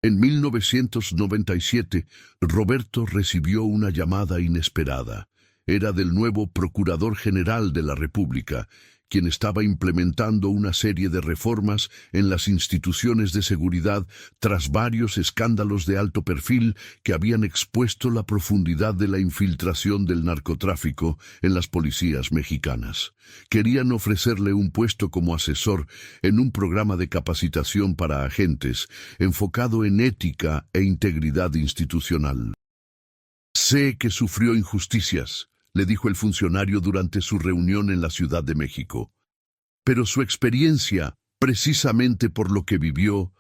En 1997, Roberto recibió una llamada inesperada. Era del nuevo Procurador General de la República, quien estaba implementando una serie de reformas en las instituciones de seguridad tras varios escándalos de alto perfil que habían expuesto la profundidad de la infiltración del narcotráfico en las policías mexicanas. Querían ofrecerle un puesto como asesor en un programa de capacitación para agentes, enfocado en ética e integridad institucional. Sé que sufrió injusticias, le dijo el funcionario durante su reunión en la Ciudad de México. Pero su experiencia, precisamente por lo que vivió,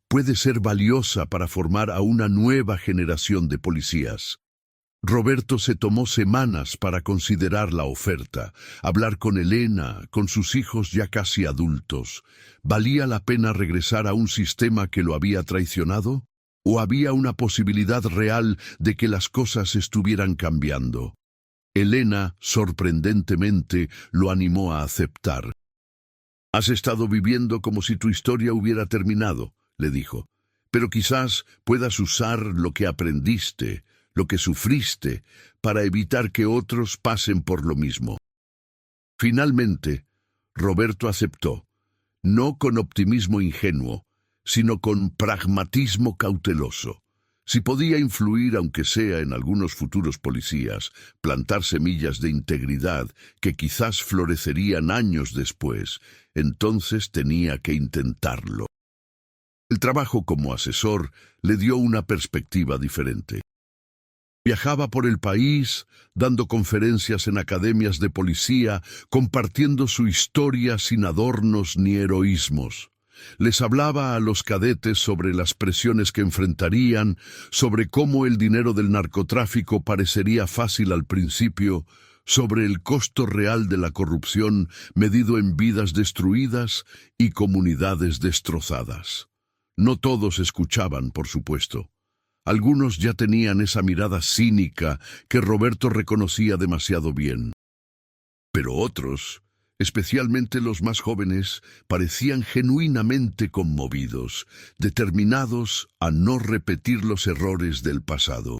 puede ser valiosa para formar a una nueva generación de policías. Roberto se tomó semanas para considerar la oferta, hablar con Elena, con sus hijos ya casi adultos. ¿Valía la pena regresar a un sistema que lo había traicionado? ¿O había una posibilidad real de que las cosas estuvieran cambiando? Elena, sorprendentemente, lo animó a aceptar. «Has estado viviendo como si tu historia hubiera terminado», le dijo, «pero quizás puedas usar lo que aprendiste, lo que sufriste, para evitar que otros pasen por lo mismo». Finalmente, Roberto aceptó, no con optimismo ingenuo, sino con pragmatismo cauteloso. Si podía influir, aunque sea en algunos futuros policías, plantar semillas de integridad que quizás florecerían años después, entonces tenía que intentarlo. El trabajo como asesor le dio una perspectiva diferente. Viajaba por el país, dando conferencias en academias de policía, compartiendo su historia sin adornos ni heroísmos. Les hablaba a los cadetes sobre las presiones que enfrentarían, sobre cómo el dinero del narcotráfico parecería fácil al principio, sobre el costo real de la corrupción medido en vidas destruidas y comunidades destrozadas. No todos escuchaban, por supuesto. Algunos ya tenían esa mirada cínica que Roberto reconocía demasiado bien. Pero otros Especialmente los más jóvenes, parecían genuinamente conmovidos, determinados a no repetir los errores del pasado.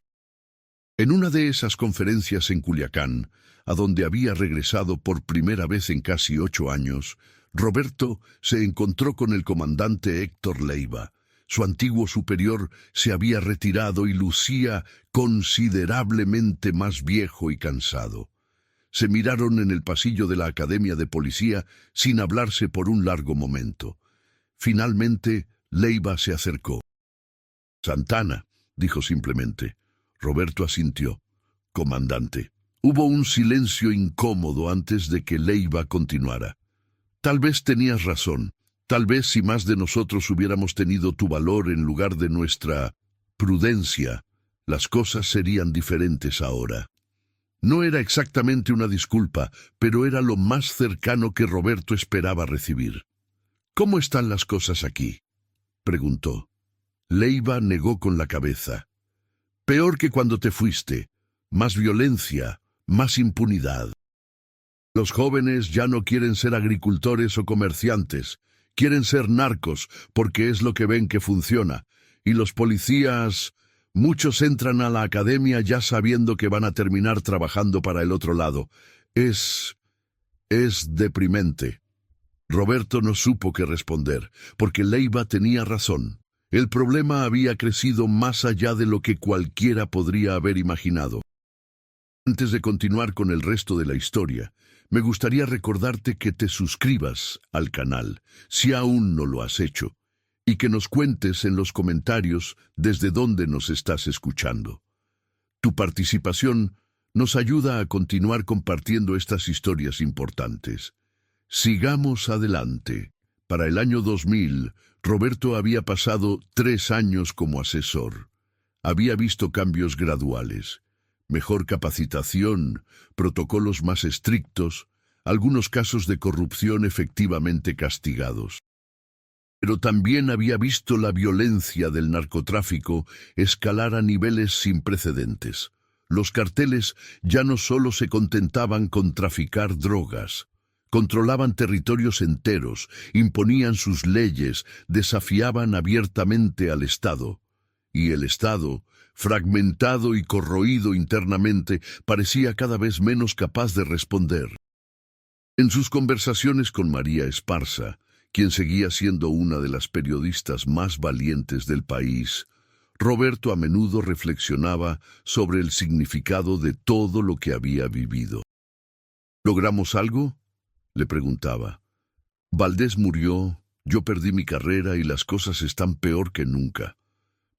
En una de esas conferencias en Culiacán, a donde había regresado por primera vez en casi 8 años, Roberto se encontró con el comandante Héctor Leiva. Su antiguo superior se había retirado y lucía considerablemente más viejo y cansado. Se miraron en el pasillo de la Academia de Policía sin hablarse por un largo momento. Finalmente, Leiva se acercó. «Santana», dijo simplemente. Roberto asintió. «Comandante». Hubo un silencio incómodo antes de que Leiva continuara. «Tal vez tenías razón. Tal vez si más de nosotros hubiéramos tenido tu valor en lugar de nuestra prudencia, las cosas serían diferentes ahora». No era exactamente una disculpa, pero era lo más cercano que Roberto esperaba recibir. «¿Cómo están las cosas aquí?», preguntó. Leiva negó con la cabeza. «Peor que cuando te fuiste. Más violencia, más impunidad. Los jóvenes ya no quieren ser agricultores o comerciantes. Quieren ser narcos porque es lo que ven que funciona. Y los policías... Muchos entran a la academia ya sabiendo que van a terminar trabajando para el otro lado. Es deprimente». Roberto no supo qué responder, porque Leiva tenía razón. El problema había crecido más allá de lo que cualquiera podría haber imaginado. Antes de continuar con el resto de la historia, me gustaría recordarte que te suscribas al canal, si aún no lo has hecho, y que nos cuentes en los comentarios desde dónde nos estás escuchando. Tu participación nos ayuda a continuar compartiendo estas historias importantes. Sigamos adelante. Para el año 2000, Roberto había pasado 3 años como asesor. Había visto cambios graduales, mejor capacitación, protocolos más estrictos, algunos casos de corrupción efectivamente castigados. Pero también había visto la violencia del narcotráfico escalar a niveles sin precedentes. Los carteles ya no solo se contentaban con traficar drogas, controlaban territorios enteros, imponían sus leyes, desafiaban abiertamente al Estado. Y el Estado, fragmentado y corroído internamente, parecía cada vez menos capaz de responder. En sus conversaciones con María Esparza, quien seguía siendo una de las periodistas más valientes del país, Roberto a menudo reflexionaba sobre el significado de todo lo que había vivido. ¿Logramos algo?, le preguntaba. Valdés murió, yo perdí mi carrera y las cosas están peor que nunca.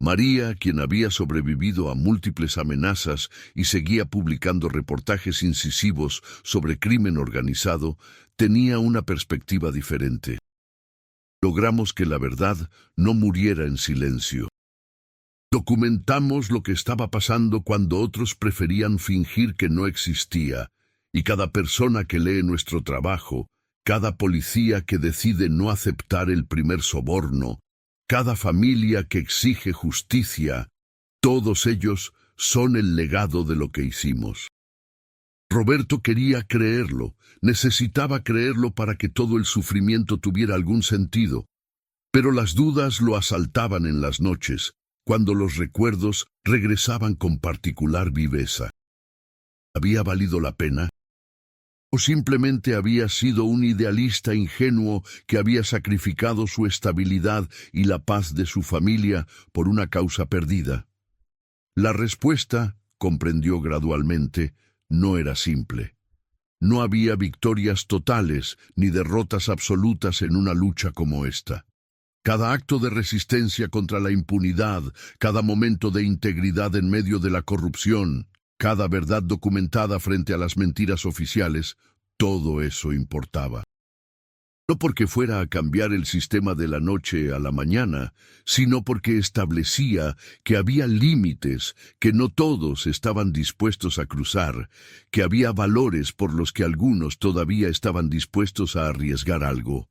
María, quien había sobrevivido a múltiples amenazas y seguía publicando reportajes incisivos sobre crimen organizado, tenía una perspectiva diferente. Logramos que la verdad no muriera en silencio. Documentamos lo que estaba pasando cuando otros preferían fingir que no existía, y cada persona que lee nuestro trabajo, cada policía que decide no aceptar el primer soborno, cada familia que exige justicia, todos ellos son el legado de lo que hicimos. Roberto quería creerlo, necesitaba creerlo para que todo el sufrimiento tuviera algún sentido, pero las dudas lo asaltaban en las noches, cuando los recuerdos regresaban con particular viveza. ¿Había valido la pena? ¿O simplemente había sido un idealista ingenuo que había sacrificado su estabilidad y la paz de su familia por una causa perdida? La respuesta, comprendió gradualmente, no era simple. No había victorias totales ni derrotas absolutas en una lucha como esta. Cada acto de resistencia contra la impunidad, cada momento de integridad en medio de la corrupción, cada verdad documentada frente a las mentiras oficiales, todo eso importaba. No porque fuera a cambiar el sistema de la noche a la mañana, sino porque establecía que había límites que no todos estaban dispuestos a cruzar, que había valores por los que algunos todavía estaban dispuestos a arriesgar algo.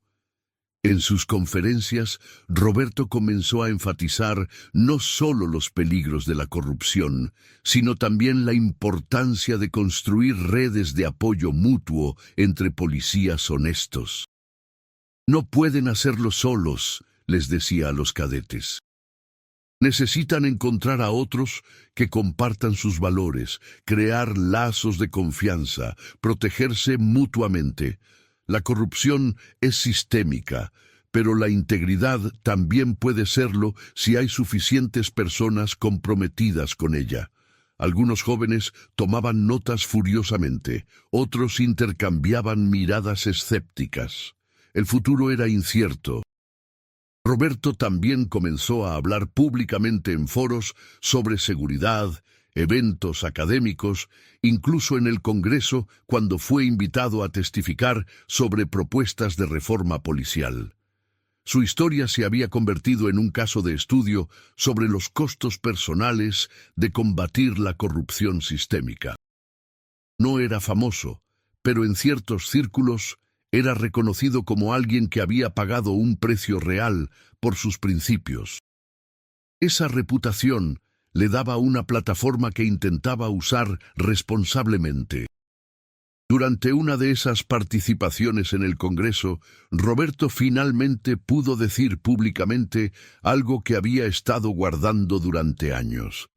En sus conferencias, Roberto comenzó a enfatizar no solo los peligros de la corrupción, sino también la importancia de construir redes de apoyo mutuo entre policías honestos. No pueden hacerlo solos, les decía a los cadetes. Necesitan encontrar a otros que compartan sus valores, crear lazos de confianza, protegerse mutuamente. La corrupción es sistémica, pero la integridad también puede serlo si hay suficientes personas comprometidas con ella. Algunos jóvenes tomaban notas furiosamente, otros intercambiaban miradas escépticas. El futuro era incierto. Roberto también comenzó a hablar públicamente en foros sobre seguridad, eventos académicos, incluso en el Congreso cuando fue invitado a testificar sobre propuestas de reforma policial. Su historia se había convertido en un caso de estudio sobre los costos personales de combatir la corrupción sistémica. No era famoso, pero en ciertos círculos era reconocido como alguien que había pagado un precio real por sus principios. Esa reputación le daba una plataforma que intentaba usar responsablemente. Durante una de esas participaciones en el Congreso, Roberto finalmente pudo decir públicamente algo que había estado guardando durante años.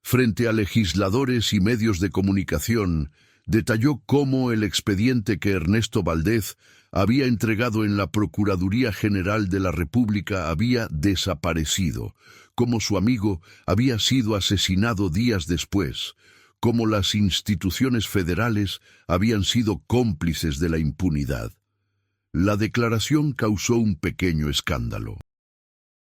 Frente a legisladores y medios de comunicación, detalló cómo el expediente que Ernesto Valdez había entregado en la Procuraduría General de la República había desaparecido, cómo su amigo había sido asesinado días después, cómo las instituciones federales habían sido cómplices de la impunidad. La declaración causó un pequeño escándalo.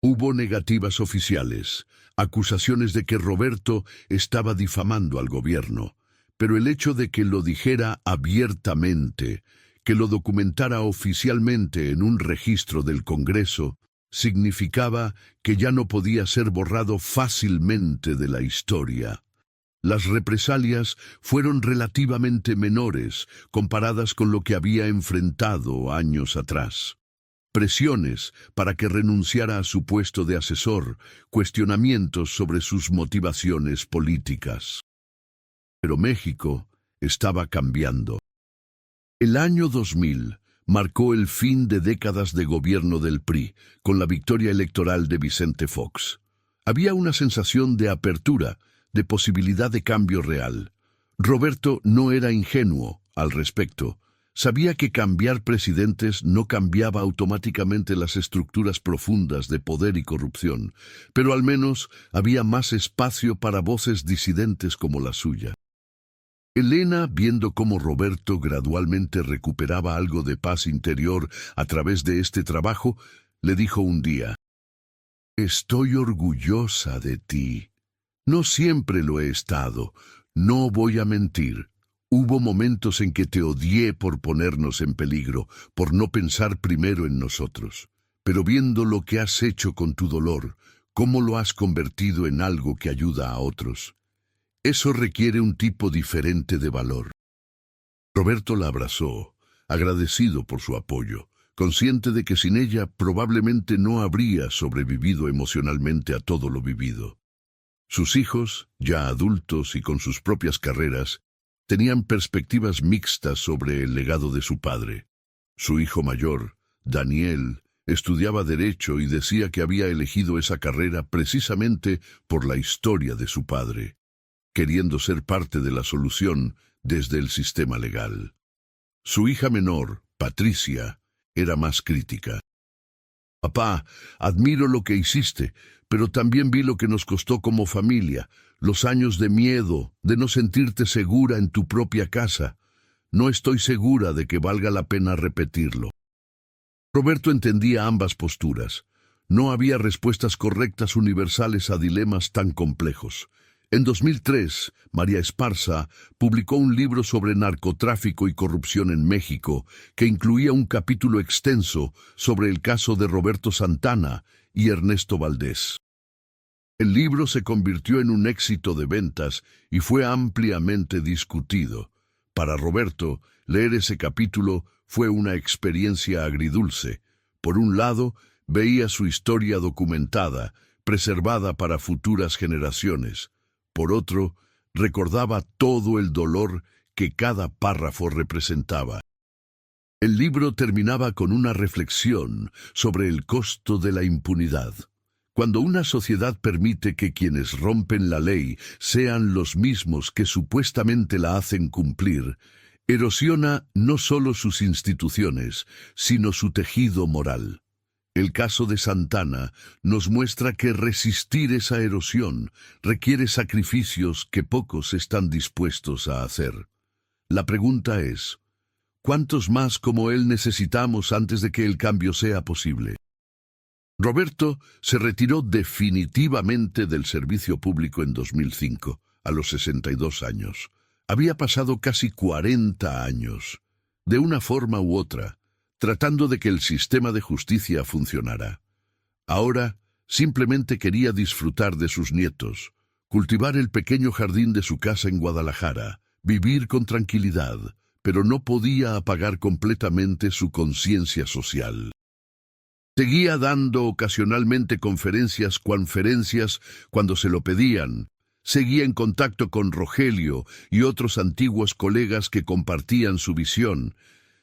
Hubo negativas oficiales, acusaciones de que Roberto estaba difamando al gobierno, pero el hecho de que lo dijera abiertamente, que lo documentara oficialmente en un registro del Congreso, significaba que ya no podía ser borrado fácilmente de la historia. Las represalias fueron relativamente menores comparadas con lo que había enfrentado años atrás. Presiones para que renunciara a su puesto de asesor, cuestionamientos sobre sus motivaciones políticas. Pero México estaba cambiando. El año 2000 marcó el fin de décadas de gobierno del PRI, con la victoria electoral de Vicente Fox. Había una sensación de apertura, de posibilidad de cambio real. Roberto no era ingenuo al respecto. Sabía que cambiar presidentes no cambiaba automáticamente las estructuras profundas de poder y corrupción, pero al menos había más espacio para voces disidentes como la suya. Elena, viendo cómo Roberto gradualmente recuperaba algo de paz interior a través de este trabajo, le dijo un día: «Estoy orgullosa de ti. No siempre lo he estado, no voy a mentir. Hubo momentos en que te odié por ponernos en peligro, por no pensar primero en nosotros. Pero viendo lo que has hecho con tu dolor, cómo lo has convertido en algo que ayuda a otros, eso requiere un tipo diferente de valor». Roberto la abrazó, agradecido por su apoyo, consciente de que sin ella probablemente no habría sobrevivido emocionalmente a todo lo vivido. Sus hijos, ya adultos y con sus propias carreras, tenían perspectivas mixtas sobre el legado de su padre. Su hijo mayor, Daniel, estudiaba Derecho y decía que había elegido esa carrera precisamente por la historia de su padre, queriendo ser parte de la solución desde el sistema legal. Su hija menor, Patricia, era más crítica. «Papá, admiro lo que hiciste, pero también vi lo que nos costó como familia, los años de miedo, de no sentirte segura en tu propia casa. No estoy segura de que valga la pena repetirlo». Roberto entendía ambas posturas. No había respuestas correctas universales a dilemas tan complejos. En 2003, María Esparza publicó un libro sobre narcotráfico y corrupción en México, que incluía un capítulo extenso sobre el caso de Roberto Santana y Ernesto Valdez. El libro se convirtió en un éxito de ventas y fue ampliamente discutido. Para Roberto, leer ese capítulo fue una experiencia agridulce. Por un lado, veía su historia documentada, preservada para futuras generaciones. Por otro, recordaba todo el dolor que cada párrafo representaba. El libro terminaba con una reflexión sobre el costo de la impunidad. Cuando una sociedad permite que quienes rompen la ley sean los mismos que supuestamente la hacen cumplir, erosiona no solo sus instituciones, sino su tejido moral. El caso de Santana nos muestra que resistir esa erosión requiere sacrificios que pocos están dispuestos a hacer. La pregunta es, ¿cuántos más como él necesitamos antes de que el cambio sea posible? Roberto se retiró definitivamente del servicio público en 2005, a los 62 años. Había pasado casi 40 años, de una forma u otra, tratando de que el sistema de justicia funcionara. Ahora simplemente quería disfrutar de sus nietos, cultivar el pequeño jardín de su casa en Guadalajara, vivir con tranquilidad, pero no podía apagar completamente su conciencia social. Seguía dando ocasionalmente conferencias cuando se lo pedían. Seguía en contacto con Rogelio y otros antiguos colegas que compartían su visión.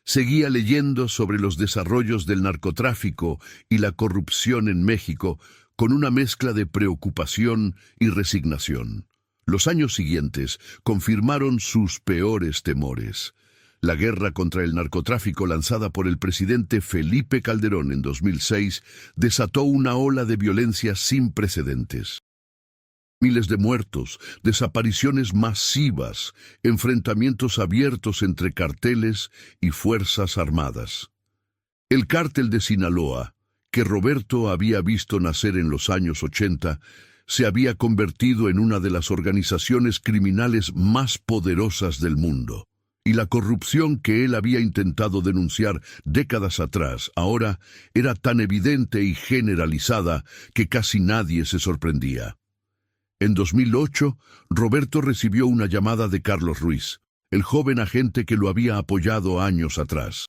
Seguía leyendo sobre los desarrollos del narcotráfico y la corrupción en México con una mezcla de preocupación y resignación. Los años siguientes confirmaron sus peores temores. La guerra contra el narcotráfico lanzada por el presidente Felipe Calderón en 2006 desató una ola de violencia sin precedentes. Miles de muertos, desapariciones masivas, enfrentamientos abiertos entre carteles y fuerzas armadas. El cártel de Sinaloa, que Roberto había visto nacer en los años 80, se había convertido en una de las organizaciones criminales más poderosas del mundo. Y la corrupción que él había intentado denunciar décadas atrás, ahora era tan evidente y generalizada que casi nadie se sorprendía. En 2008, Roberto recibió una llamada de Carlos Ruiz, el joven agente que lo había apoyado años atrás.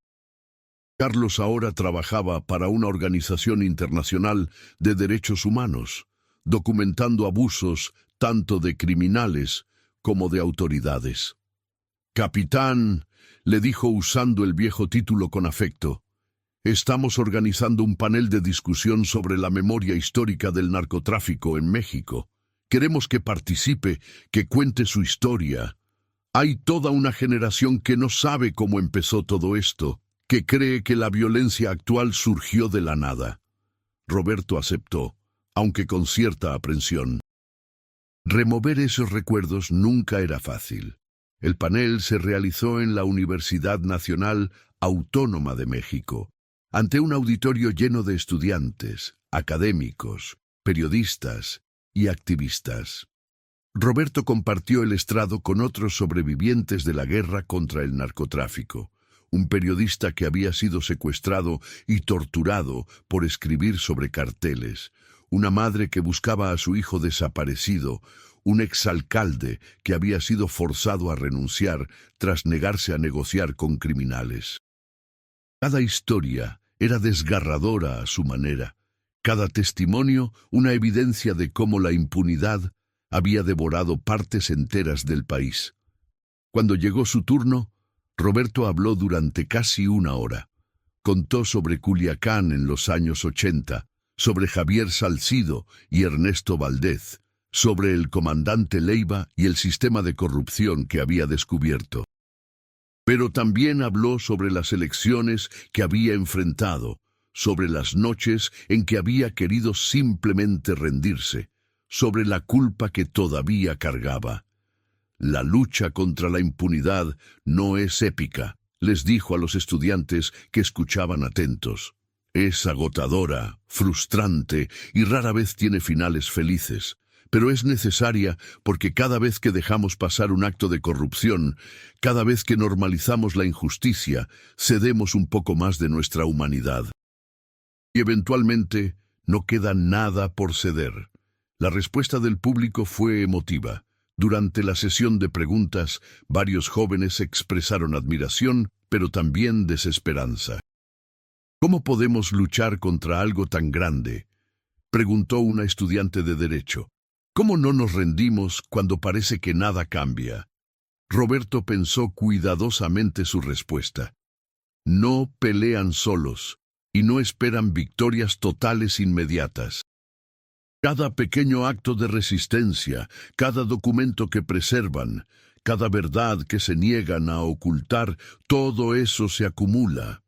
Carlos ahora trabajaba para una organización internacional de derechos humanos, documentando abusos tanto de criminales como de autoridades. «Capitán», le dijo usando el viejo título con afecto, «estamos organizando un panel de discusión sobre la memoria histórica del narcotráfico en México. Queremos que participe, que cuente su historia. Hay toda una generación que no sabe cómo empezó todo esto, que cree que la violencia actual surgió de la nada». Roberto aceptó, aunque con cierta aprensión. Remover esos recuerdos nunca era fácil. El panel se realizó en la Universidad Nacional Autónoma de México, ante un auditorio lleno de estudiantes, académicos, periodistas y activistas. Roberto compartió el estrado con otros sobrevivientes de la guerra contra el narcotráfico, un periodista que había sido secuestrado y torturado por escribir sobre carteles, una madre que buscaba a su hijo desaparecido, un exalcalde que había sido forzado a renunciar tras negarse a negociar con criminales. Cada historia era desgarradora a su manera, cada testimonio una evidencia de cómo la impunidad había devorado partes enteras del país. Cuando llegó su turno, Roberto habló durante casi una hora. Contó sobre Culiacán en los años 80, sobre Javier Salcido y Ernesto Valdez, sobre el comandante Leiva y el sistema de corrupción que había descubierto. Pero también habló sobre las elecciones que había enfrentado, sobre las noches en que había querido simplemente rendirse, sobre la culpa que todavía cargaba. La lucha contra la impunidad no es épica, les dijo a los estudiantes que escuchaban atentos. Es agotadora, frustrante y rara vez tiene finales felices. Pero es necesaria porque cada vez que dejamos pasar un acto de corrupción, cada vez que normalizamos la injusticia, cedemos un poco más de nuestra humanidad. Y eventualmente no queda nada por ceder. La respuesta del público fue emotiva. Durante la sesión de preguntas, varios jóvenes expresaron admiración, pero también desesperanza. ¿Cómo podemos luchar contra algo tan grande?, preguntó una estudiante de Derecho. ¿Cómo no nos rendimos cuando parece que nada cambia? Roberto pensó cuidadosamente su respuesta. No pelean solos y no esperan victorias totales inmediatas. Cada pequeño acto de resistencia, cada documento que preservan, cada verdad que se niegan a ocultar, todo eso se acumula.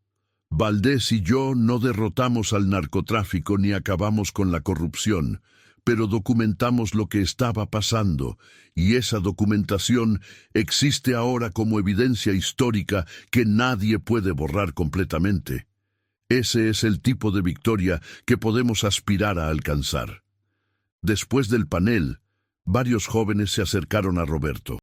Valdés y yo no derrotamos al narcotráfico ni acabamos con la corrupción, pero documentamos lo que estaba pasando, y esa documentación existe ahora como evidencia histórica que nadie puede borrar completamente. Ese es el tipo de victoria que podemos aspirar a alcanzar. Después del panel, varios jóvenes se acercaron a Roberto.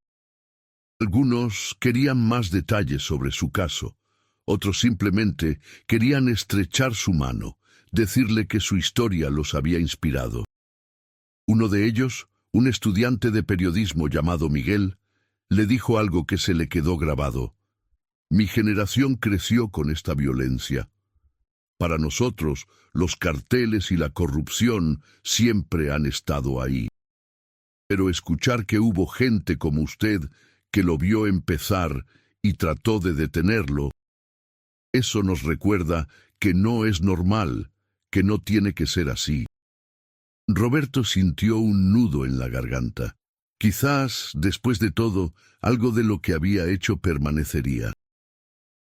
Algunos querían más detalles sobre su caso. Otros simplemente querían estrechar su mano, decirle que su historia los había inspirado. Uno de ellos, un estudiante de periodismo llamado Miguel, le dijo algo que se le quedó grabado. Mi generación creció con esta violencia. Para nosotros, los carteles y la corrupción siempre han estado ahí. Pero escuchar que hubo gente como usted que lo vio empezar y trató de detenerlo, eso nos recuerda que no es normal, que no tiene que ser así. Roberto sintió un nudo en la garganta. Quizás, después de todo, algo de lo que había hecho permanecería.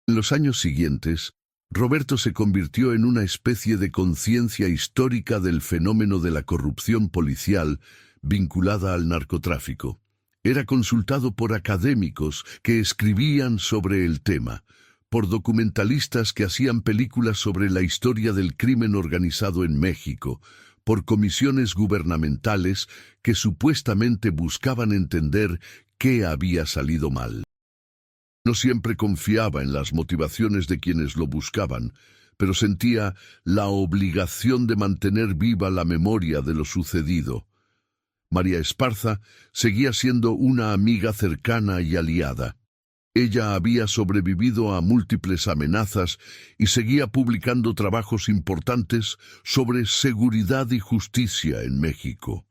En los años siguientes, Roberto se convirtió en una especie de conciencia histórica del fenómeno de la corrupción policial vinculada al narcotráfico. Era consultado por académicos que escribían sobre el tema, por documentalistas que hacían películas sobre la historia del crimen organizado en México, por comisiones gubernamentales que supuestamente buscaban entender qué había salido mal. No siempre confiaba en las motivaciones de quienes lo buscaban, pero sentía la obligación de mantener viva la memoria de lo sucedido. María Esparza seguía siendo una amiga cercana y aliada. Ella había sobrevivido a múltiples amenazas y seguía publicando trabajos importantes sobre seguridad y justicia en México.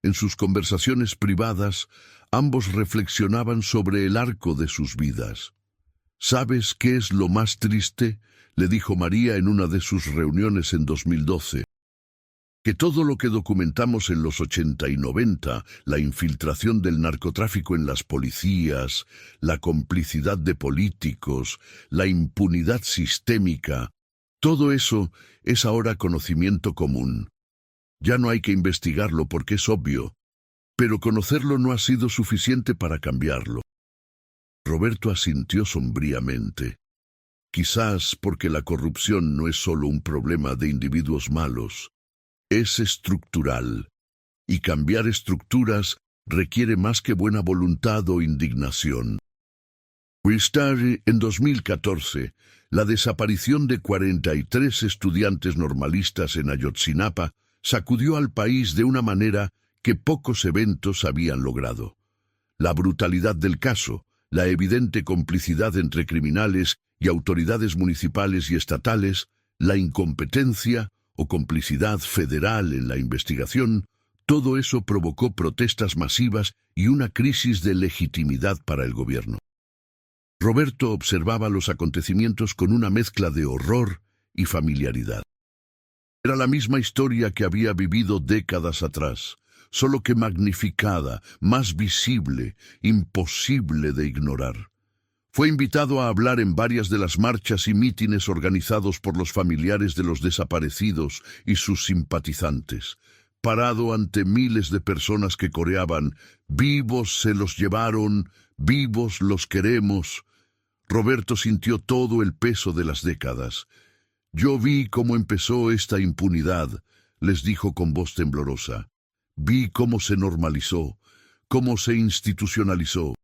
En sus conversaciones privadas, ambos reflexionaban sobre el arco de sus vidas. ¿Sabes qué es lo más triste?, le dijo María en una de sus reuniones en 2012. Que todo lo que documentamos en los 80 y 90, la infiltración del narcotráfico en las policías, la complicidad de políticos, la impunidad sistémica, todo eso es ahora conocimiento común. Ya no hay que investigarlo porque es obvio, pero conocerlo no ha sido suficiente para cambiarlo. Roberto asintió sombríamente. Quizás porque la corrupción no es solo un problema de individuos malos. Es estructural, y cambiar estructuras requiere más que buena voluntad o indignación. Más tarde, en 2014, la desaparición de 43 estudiantes normalistas en Ayotzinapa sacudió al país de una manera que pocos eventos habían logrado. La brutalidad del caso, la evidente complicidad entre criminales y autoridades municipales y estatales, la incompetencia o complicidad federal en la investigación, todo eso provocó protestas masivas y una crisis de legitimidad para el gobierno. Roberto observaba los acontecimientos con una mezcla de horror y familiaridad. Era la misma historia que había vivido décadas atrás, solo que magnificada, más visible, imposible de ignorar. Fue invitado a hablar en varias de las marchas y mítines organizados por los familiares de los desaparecidos y sus simpatizantes. Parado ante miles de personas que coreaban «Vivos se los llevaron, vivos los queremos», Roberto sintió todo el peso de las décadas. «Yo vi cómo empezó esta impunidad», les dijo con voz temblorosa. «Vi cómo se normalizó, cómo se institucionalizó.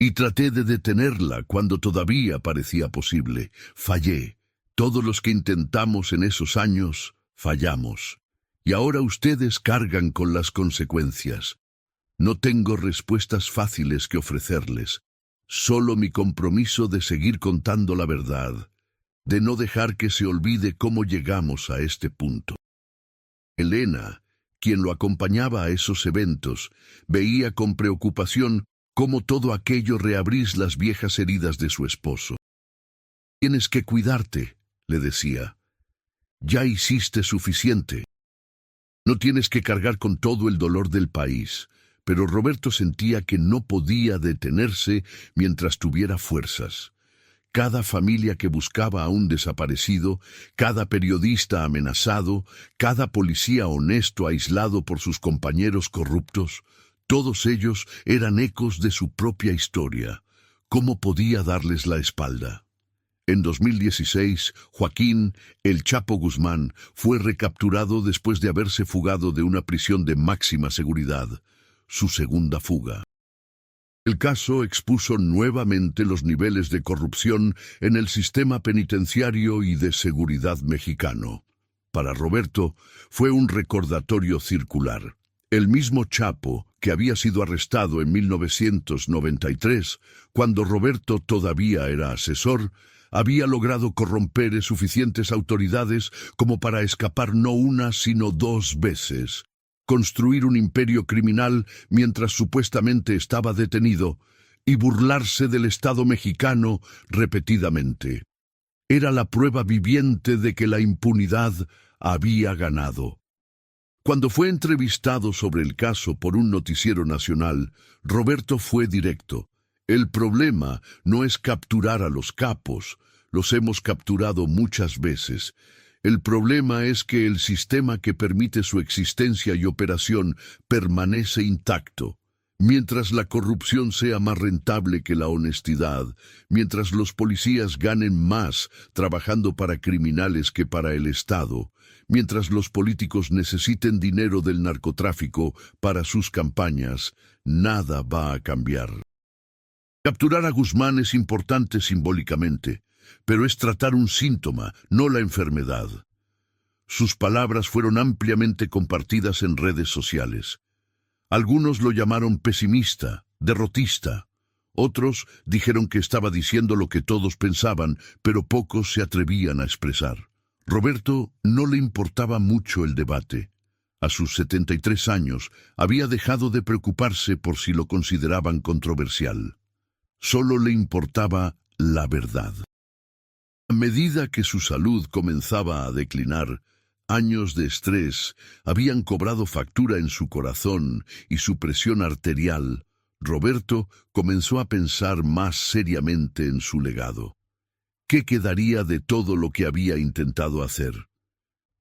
Y traté de detenerla cuando todavía parecía posible. Fallé. Todos los que intentamos en esos años, fallamos. Y ahora ustedes cargan con las consecuencias. No tengo respuestas fáciles que ofrecerles. Solo mi compromiso de seguir contando la verdad, de no dejar que se olvide cómo llegamos a este punto. Elena, quien lo acompañaba a esos eventos, veía con preocupación cómo todo aquello reabría las viejas heridas de su esposo. «Tienes que cuidarte», le decía. «Ya hiciste suficiente. No tienes que cargar con todo el dolor del país». Pero Roberto sentía que no podía detenerse mientras tuviera fuerzas. Cada familia que buscaba a un desaparecido, cada periodista amenazado, cada policía honesto aislado por sus compañeros corruptos, todos ellos eran ecos de su propia historia. ¿Cómo podía darles la espalda? En 2016, Joaquín El Chapo Guzmán fue recapturado después de haberse fugado de una prisión de máxima seguridad, su segunda fuga. El caso expuso nuevamente los niveles de corrupción en el sistema penitenciario y de seguridad mexicano. Para Roberto, fue un recordatorio circular. El mismo Chapo, que había sido arrestado en 1993, cuando Roberto todavía era asesor, había logrado corromper suficientes autoridades como para escapar no una sino 2 veces. Construir un imperio criminal mientras supuestamente estaba detenido y burlarse del Estado mexicano repetidamente. Era la prueba viviente de que la impunidad había ganado. Cuando fue entrevistado sobre el caso por un noticiero nacional, Roberto fue directo. El problema no es capturar a los capos, los hemos capturado muchas veces. El problema es que el sistema que permite su existencia y operación permanece intacto. Mientras la corrupción sea más rentable que la honestidad, mientras los policías ganen más trabajando para criminales que para el Estado, mientras los políticos necesiten dinero del narcotráfico para sus campañas, nada va a cambiar. Capturar a Guzmán es importante simbólicamente, pero es tratar un síntoma, no la enfermedad. Sus palabras fueron ampliamente compartidas en redes sociales. Algunos lo llamaron pesimista, derrotista. Otros dijeron que estaba diciendo lo que todos pensaban, pero pocos se atrevían a expresar. Roberto no le importaba mucho el debate. A sus 73 años había dejado de preocuparse por si lo consideraban controversial. Solo le importaba la verdad. A medida que su salud comenzaba a declinar, años de estrés habían cobrado factura en su corazón y su presión arterial. Roberto comenzó a pensar más seriamente en su legado. ¿Qué quedaría de todo lo que había intentado hacer?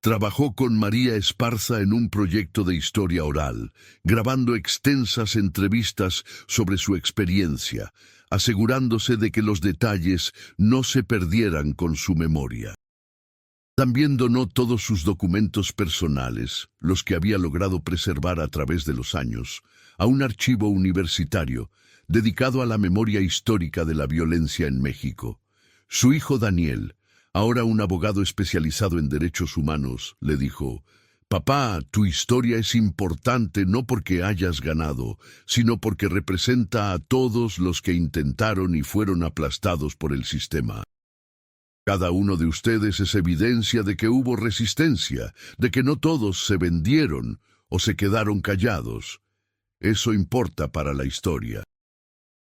Trabajó con María Esparza en un proyecto de historia oral, grabando extensas entrevistas sobre su experiencia, asegurándose de que los detalles no se perdieran con su memoria. También donó todos sus documentos personales, los que había logrado preservar a través de los años, a un archivo universitario dedicado a la memoria histórica de la violencia en México. Su hijo Daniel, ahora un abogado especializado en derechos humanos, le dijo: «Papá, tu historia es importante no porque hayas ganado, sino porque representa a todos los que intentaron y fueron aplastados por el sistema. Cada uno de ustedes es evidencia de que hubo resistencia, de que no todos se vendieron o se quedaron callados. Eso importa para la historia».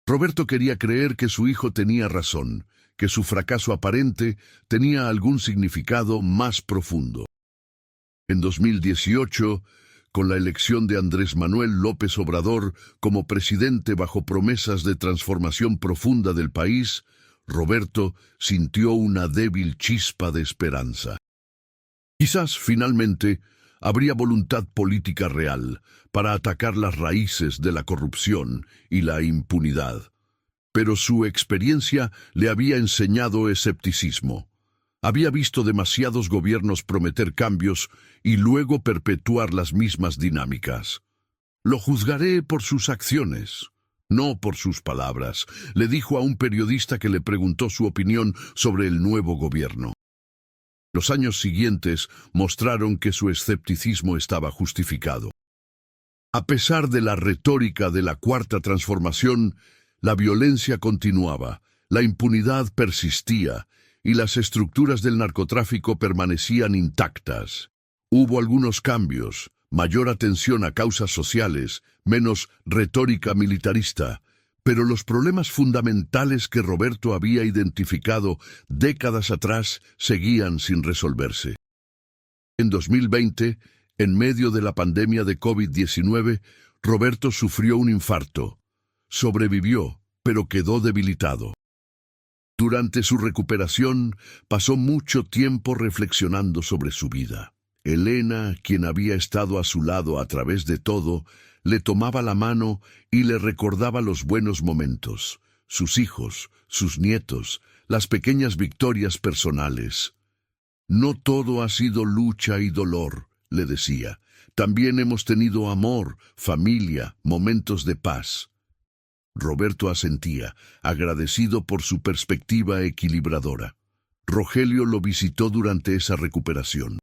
Roberto quería creer que su hijo tenía razón, que su fracaso aparente tenía algún significado más profundo. En 2018, con la elección de Andrés Manuel López Obrador como presidente bajo promesas de transformación profunda del país, Roberto sintió una débil chispa de esperanza. Quizás, finalmente, habría voluntad política real para atacar las raíces de la corrupción y la impunidad. Pero su experiencia le había enseñado escepticismo. Había visto demasiados gobiernos prometer cambios y luego perpetuar las mismas dinámicas. «Lo juzgaré por sus acciones, no por sus palabras», le dijo a un periodista que le preguntó su opinión sobre el nuevo gobierno. Los años siguientes mostraron que su escepticismo estaba justificado. A pesar de la retórica de la Cuarta Transformación, la violencia continuaba, la impunidad persistía, y las estructuras del narcotráfico permanecían intactas. Hubo algunos cambios, mayor atención a causas sociales, menos retórica militarista, pero los problemas fundamentales que Roberto había identificado décadas atrás seguían sin resolverse. En 2020, en medio de la pandemia de COVID-19, Roberto sufrió un infarto. Sobrevivió, pero quedó debilitado. Durante su recuperación, pasó mucho tiempo reflexionando sobre su vida. Elena, quien había estado a su lado a través de todo, le tomaba la mano y le recordaba los buenos momentos, sus hijos, sus nietos, las pequeñas victorias personales. No todo ha sido lucha y dolor, le decía. También hemos tenido amor, familia, momentos de paz. Roberto asentía, agradecido por su perspectiva equilibradora. Rogelio lo visitó durante esa recuperación.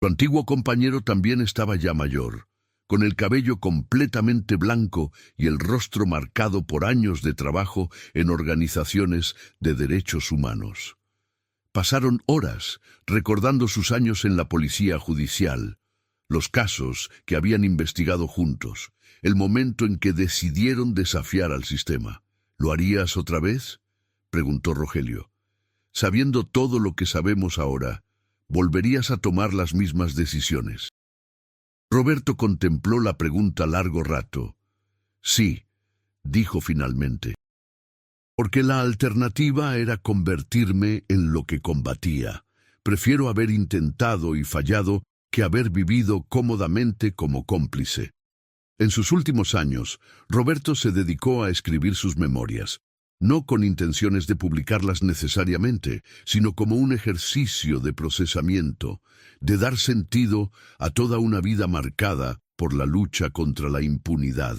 Su antiguo compañero también estaba ya mayor, con el cabello completamente blanco y el rostro marcado por años de trabajo en organizaciones de derechos humanos. Pasaron horas recordando sus años en la policía judicial, los casos que habían investigado juntos, el momento en que decidieron desafiar al sistema. ¿Lo harías otra vez?, preguntó Rogelio. Sabiendo todo lo que sabemos ahora, ¿volverías a tomar las mismas decisiones? Roberto contempló la pregunta largo rato. Sí, dijo finalmente. Porque la alternativa era convertirme en lo que combatía. Prefiero haber intentado y fallado que haber vivido cómodamente como cómplice. En sus últimos años, Roberto se dedicó a escribir sus memorias, no con intenciones de publicarlas necesariamente, sino como un ejercicio de procesamiento, de dar sentido a toda una vida marcada por la lucha contra la impunidad.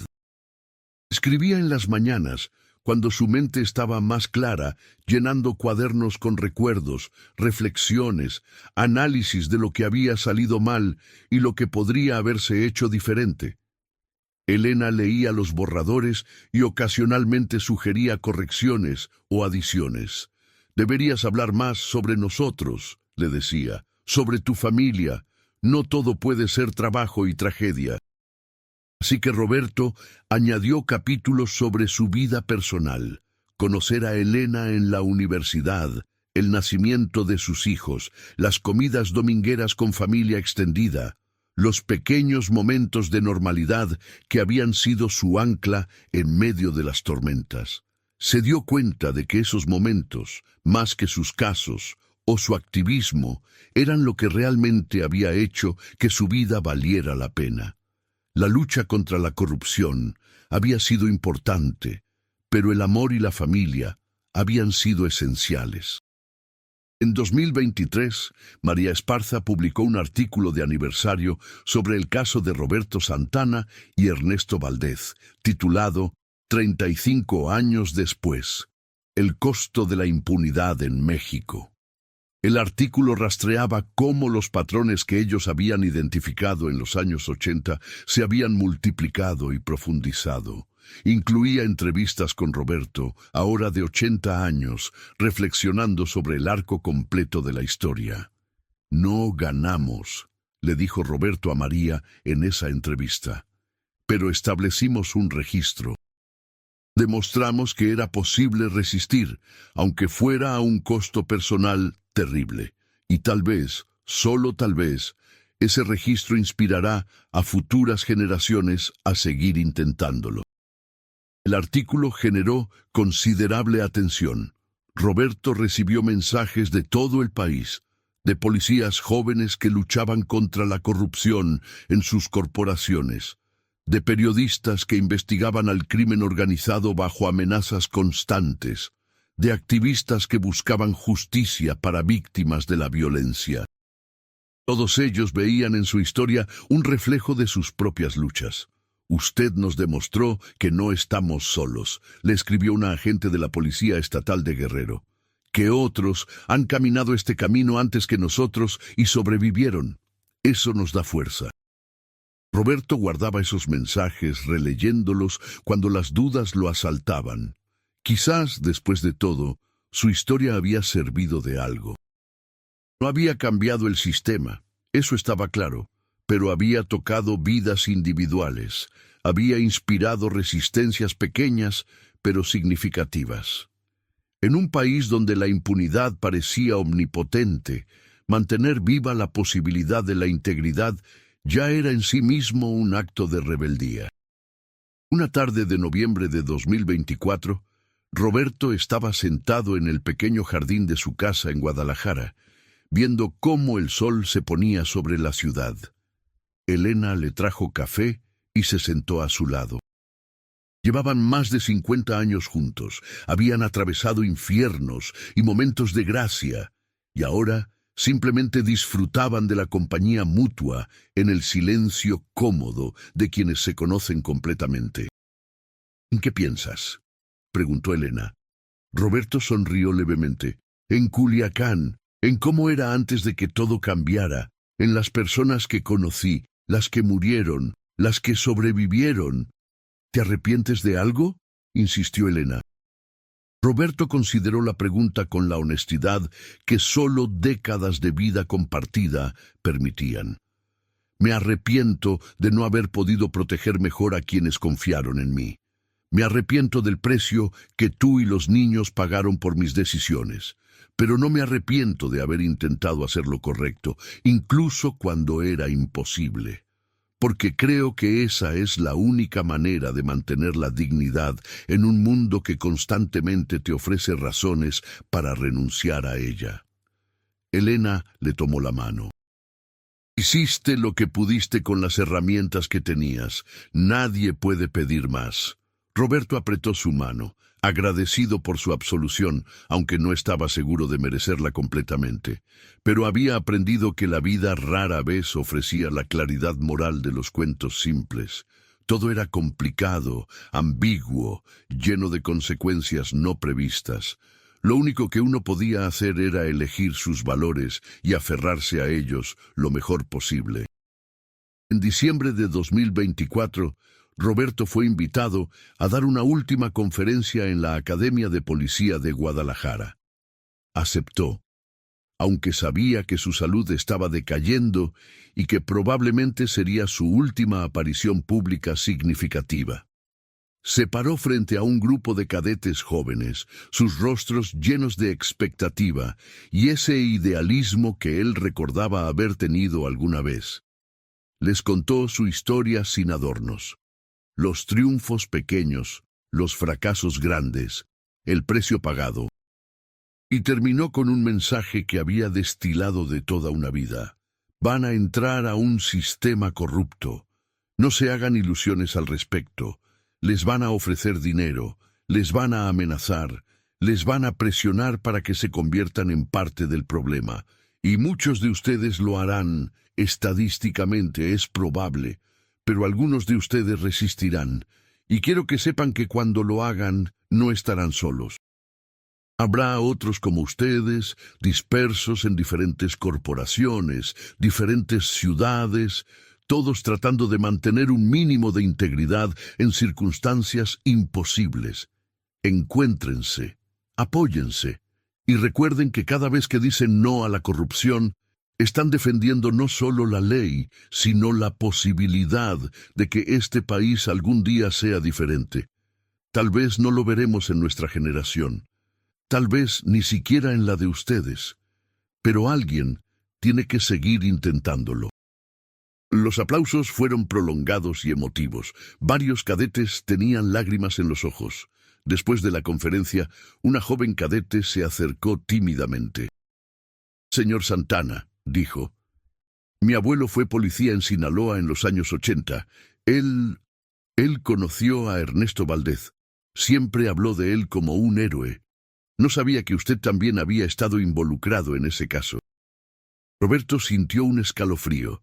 Escribía en las mañanas, cuando su mente estaba más clara, llenando cuadernos con recuerdos, reflexiones, análisis de lo que había salido mal y lo que podría haberse hecho diferente. Elena leía los borradores y ocasionalmente sugería correcciones o adiciones. Deberías hablar más sobre nosotros, le decía, sobre tu familia. No todo puede ser trabajo y tragedia. Así que Roberto añadió capítulos sobre su vida personal, conocer a Elena en la universidad, el nacimiento de sus hijos, las comidas domingueras con familia extendida, los pequeños momentos de normalidad que habían sido su ancla en medio de las tormentas. Se dio cuenta de que esos momentos, más que sus casos o su activismo, eran lo que realmente había hecho que su vida valiera la pena. La lucha contra la corrupción había sido importante, pero el amor y la familia habían sido esenciales. En 2023, María Esparza publicó un artículo de aniversario sobre el caso de Roberto Santana y Ernesto Valdez, titulado 35 años después, el costo de la impunidad en México. El artículo rastreaba cómo los patrones que ellos habían identificado en los años 80 se habían multiplicado y profundizado. Incluía entrevistas con Roberto, ahora de 80 años, reflexionando sobre el arco completo de la historia. No ganamos, le dijo Roberto a María en esa entrevista, pero establecimos un registro. Demostramos que era posible resistir, aunque fuera a un costo personal terrible, y tal vez, solo tal vez, ese registro inspirará a futuras generaciones a seguir intentándolo. El artículo generó considerable atención. Roberto recibió mensajes de todo el país, de policías jóvenes que luchaban contra la corrupción en sus corporaciones, de periodistas que investigaban al crimen organizado bajo amenazas constantes, de activistas que buscaban justicia para víctimas de la violencia. Todos ellos veían en su historia un reflejo de sus propias luchas. Usted nos demostró que no estamos solos, le escribió una agente de la Policía Estatal de Guerrero. Que otros han caminado este camino antes que nosotros y sobrevivieron. Eso nos da fuerza. Roberto guardaba esos mensajes releyéndolos cuando las dudas lo asaltaban. Quizás, después de todo, Su historia había servido de algo. No había cambiado el sistema, eso estaba claro, pero había tocado vidas individuales, había inspirado resistencias pequeñas, pero significativas. En un país donde la impunidad parecía omnipotente, mantener viva la posibilidad de la integridad ya era en sí mismo un acto de rebeldía. Una tarde de noviembre de 2024, Roberto estaba sentado en el pequeño jardín de su casa en Guadalajara, viendo cómo el sol se ponía sobre la ciudad. Elena le trajo café y se sentó a su lado. Llevaban más de 50 años juntos, habían atravesado infiernos y momentos de gracia, y ahora simplemente disfrutaban de la compañía mutua en el silencio cómodo de quienes se conocen completamente. ¿En qué piensas?, preguntó Elena. Roberto sonrió levemente. En Culiacán, en cómo era antes de que todo cambiara, en las personas que conocí, las que murieron, las que sobrevivieron. ¿Te arrepientes de algo?, insistió Elena. Roberto consideró la pregunta con la honestidad que solo décadas de vida compartida permitían. Me arrepiento de no haber podido proteger mejor a quienes confiaron en mí. Me arrepiento del precio que tú y los niños pagaron por mis decisiones, pero no me arrepiento de haber intentado hacer lo correcto, incluso cuando era imposible. Porque creo que esa es la única manera de mantener la dignidad en un mundo que constantemente te ofrece razones para renunciar a ella. Elena le tomó la mano. Hiciste lo que pudiste con las herramientas que tenías. Nadie puede pedir más. Roberto apretó su mano, agradecido por su absolución, aunque no estaba seguro de merecerla completamente. Pero había aprendido que la vida rara vez ofrecía la claridad moral de los cuentos simples. Todo era complicado, ambiguo, lleno de consecuencias no previstas. Lo único que uno podía hacer era elegir sus valores y aferrarse a ellos lo mejor posible. En diciembre de 2024, Roberto fue invitado a dar una última conferencia en la Academia de Policía de Guadalajara. Aceptó, aunque sabía que su salud estaba decayendo y que probablemente sería su última aparición pública significativa. Se paró frente a un grupo de cadetes jóvenes, sus rostros llenos de expectativa y ese idealismo que él recordaba haber tenido alguna vez. Les contó su historia sin adornos. Los triunfos pequeños, los fracasos grandes, el precio pagado. Y terminó con un mensaje que había destilado de toda una vida. Van a entrar a un sistema corrupto. No se hagan ilusiones al respecto. Les van a ofrecer dinero, les van a amenazar, les van a presionar para que se conviertan en parte del problema. Y muchos de ustedes lo harán, estadísticamente es probable. Pero algunos de ustedes resistirán, y quiero que sepan que cuando lo hagan, no estarán solos. Habrá otros como ustedes, dispersos en diferentes corporaciones, diferentes ciudades, todos tratando de mantener un mínimo de integridad en circunstancias imposibles. Encuéntrense, apóyense, y recuerden que cada vez que dicen no a la corrupción, están defendiendo no solo la ley, sino la posibilidad de que este país algún día sea diferente. Tal vez no lo veremos en nuestra generación, tal vez ni siquiera en la de ustedes, pero alguien tiene que seguir intentándolo. Los aplausos fueron prolongados y emotivos. Varios cadetes tenían lágrimas en los ojos. Después de la conferencia, una joven cadete se acercó tímidamente. Señor Santana, dijo, mi abuelo fue policía en Sinaloa en los años 80. Él conoció a Ernesto Valdez. Siempre habló de él como un héroe. No sabía que usted también había estado involucrado en ese caso. Roberto sintió un escalofrío.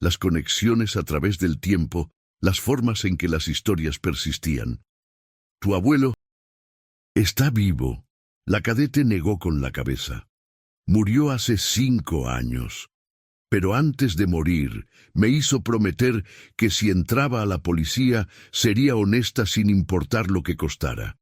Las conexiones a través del tiempo, las formas en que las historias persistían. Tu abuelo está vivo. La cadete negó con la cabeza. Murió hace 5 años. Pero antes de morir, me hizo prometer que si entraba a la policía, sería honesta sin importar lo que costara.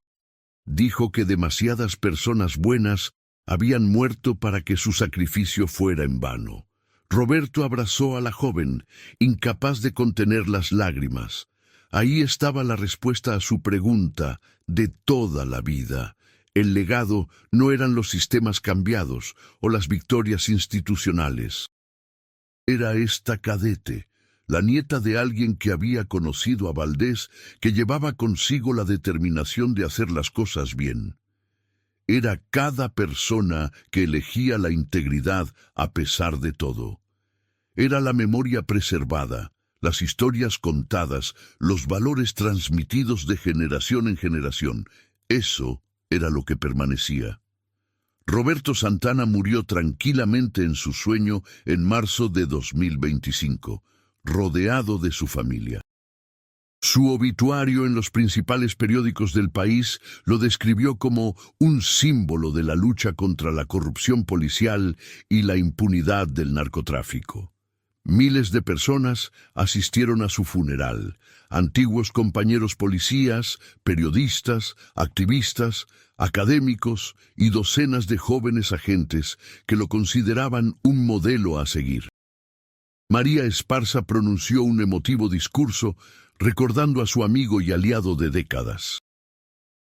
Dijo que demasiadas personas buenas habían muerto para que su sacrificio fuera en vano. Roberto abrazó a la joven, incapaz de contener las lágrimas. Ahí estaba la respuesta a su pregunta de toda la vida. El legado no eran los sistemas cambiados o las victorias institucionales. Era esta cadete, la nieta de alguien que había conocido a Valdés, que llevaba consigo la determinación de hacer las cosas bien. Era cada persona que elegía la integridad a pesar de todo. Era la memoria preservada, las historias contadas, los valores transmitidos de generación en generación. Eso era lo que permanecía. Roberto Santana murió tranquilamente en su sueño en marzo de 2025, rodeado de su familia. Su obituario en los principales periódicos del país lo describió como un símbolo de la lucha contra la corrupción policial y la impunidad del narcotráfico. Miles de personas asistieron a su funeral, antiguos compañeros policías, periodistas, activistas, académicos y docenas de jóvenes agentes que lo consideraban un modelo a seguir. María Esparza pronunció un emotivo discurso recordando a su amigo y aliado de décadas.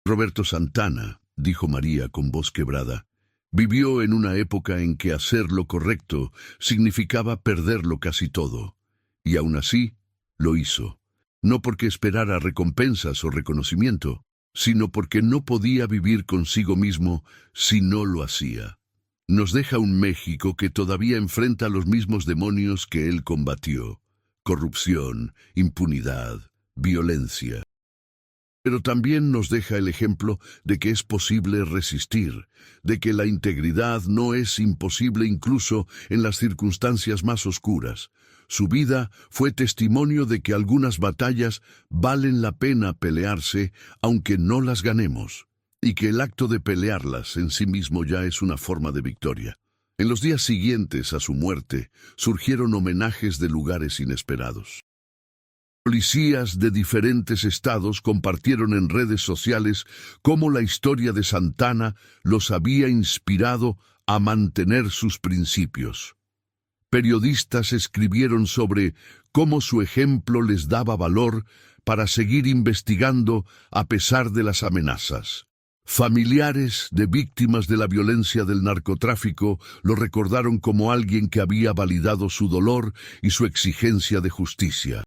Roberto Santana, dijo María con voz quebrada, vivió en una época en que hacer lo correcto significaba perderlo casi todo, y aún así lo hizo, no porque esperara recompensas o reconocimiento, sino porque no podía vivir consigo mismo si no lo hacía. Nos deja un México que todavía enfrenta los mismos demonios que él combatió: corrupción, impunidad, violencia. Pero también nos deja el ejemplo de que es posible resistir, de que la integridad no es imposible incluso en las circunstancias más oscuras. Su vida fue testimonio de que algunas batallas valen la pena pelearse aunque no las ganemos, y que el acto de pelearlas en sí mismo ya es una forma de victoria. En los días siguientes a su muerte surgieron homenajes de lugares inesperados. Policías de diferentes estados compartieron en redes sociales cómo la historia de Santana los había inspirado a mantener sus principios. Periodistas escribieron sobre cómo su ejemplo les daba valor para seguir investigando a pesar de las amenazas. Familiares de víctimas de la violencia del narcotráfico lo recordaron como alguien que había validado su dolor y su exigencia de justicia.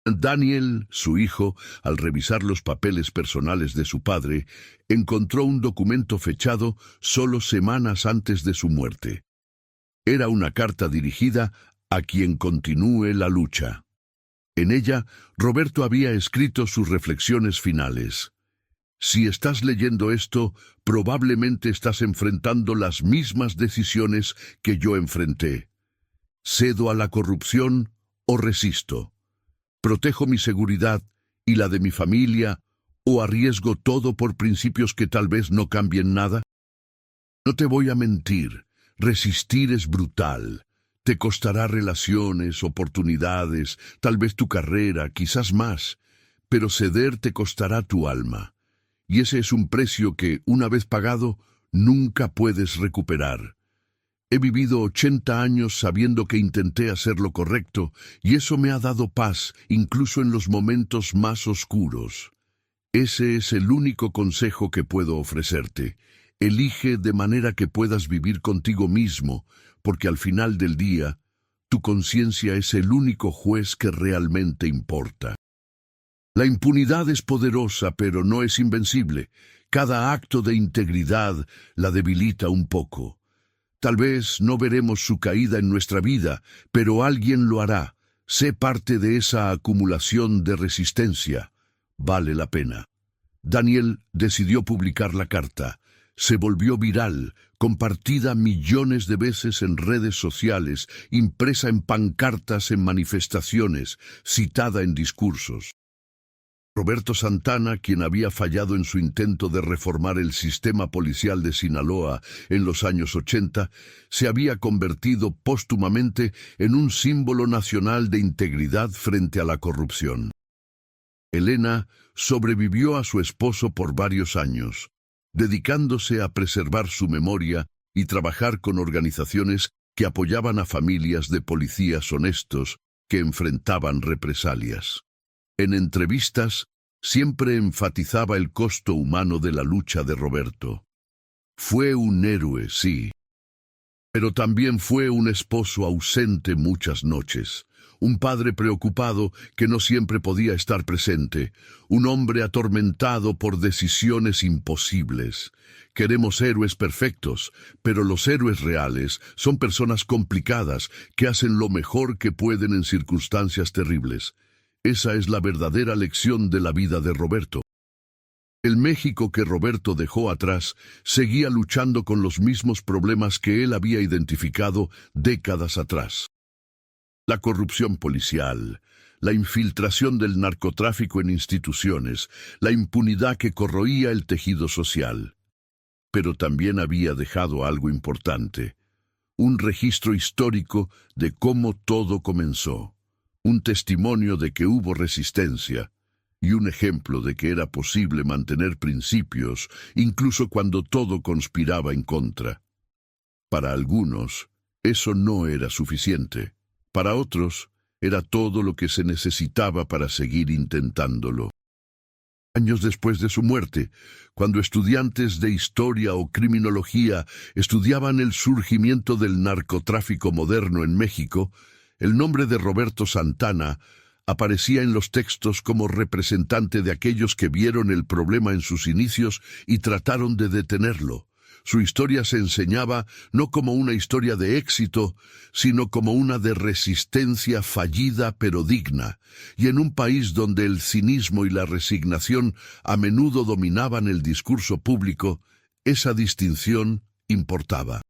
Daniel, su hijo, al revisar los papeles personales de su padre, encontró un documento fechado solo semanas antes de su muerte. Era una carta dirigida a quien continúe la lucha. En ella, Roberto había escrito sus reflexiones finales. Si estás leyendo esto, probablemente estás enfrentando las mismas decisiones que yo enfrenté. ¿Cedo a la corrupción o resisto? ¿Protejo mi seguridad y la de mi familia o arriesgo todo por principios que tal vez no cambien nada? No te voy a mentir, resistir es brutal. Te costará relaciones, oportunidades, tal vez tu carrera, quizás más, pero ceder te costará tu alma. Y ese es un precio que, una vez pagado, nunca puedes recuperar. He vivido 80 años sabiendo que intenté hacer lo correcto, y eso me ha dado paz, incluso en los momentos más oscuros. Ese es el único consejo que puedo ofrecerte. Elige de manera que puedas vivir contigo mismo, porque al final del día, tu conciencia es el único juez que realmente importa. La impunidad es poderosa, pero no es invencible. Cada acto de integridad la debilita un poco. Tal vez no veremos su caída en nuestra vida, pero alguien lo hará. Sé parte de esa acumulación de resistencia. Vale la pena. Daniel decidió publicar la carta. Se volvió viral, compartida millones de veces en redes sociales, impresa en pancartas en manifestaciones, citada en discursos. Roberto Santana, quien había fallado en su intento de reformar el sistema policial de Sinaloa en los años 80, se había convertido póstumamente en un símbolo nacional de integridad frente a la corrupción. Elena sobrevivió a su esposo por varios años, dedicándose a preservar su memoria y trabajar con organizaciones que apoyaban a familias de policías honestos que enfrentaban represalias. En entrevistas, siempre enfatizaba el costo humano de la lucha de Roberto. Fue un héroe, sí, pero también fue un esposo ausente muchas noches, un padre preocupado que no siempre podía estar presente, un hombre atormentado por decisiones imposibles. Queremos héroes perfectos, pero los héroes reales son personas complicadas que hacen lo mejor que pueden en circunstancias terribles. Esa es la verdadera lección de la vida de Roberto. El México que Roberto dejó atrás seguía luchando con los mismos problemas que él había identificado décadas atrás. La corrupción policial, la infiltración del narcotráfico en instituciones, la impunidad que corroía el tejido social. Pero también había dejado algo importante, un registro histórico de cómo todo comenzó, un testimonio de que hubo resistencia, y un ejemplo de que era posible mantener principios incluso cuando todo conspiraba en contra. Para algunos, eso no era suficiente. Para otros, era todo lo que se necesitaba para seguir intentándolo. Años después de su muerte, cuando estudiantes de historia o criminología estudiaban el surgimiento del narcotráfico moderno en México, el nombre de Roberto Santana aparecía en los textos como representante de aquellos que vieron el problema en sus inicios y trataron de detenerlo. Su historia se enseñaba no como una historia de éxito, sino como una de resistencia fallida pero digna, y en un país donde el cinismo y la resignación a menudo dominaban el discurso público, esa distinción importaba.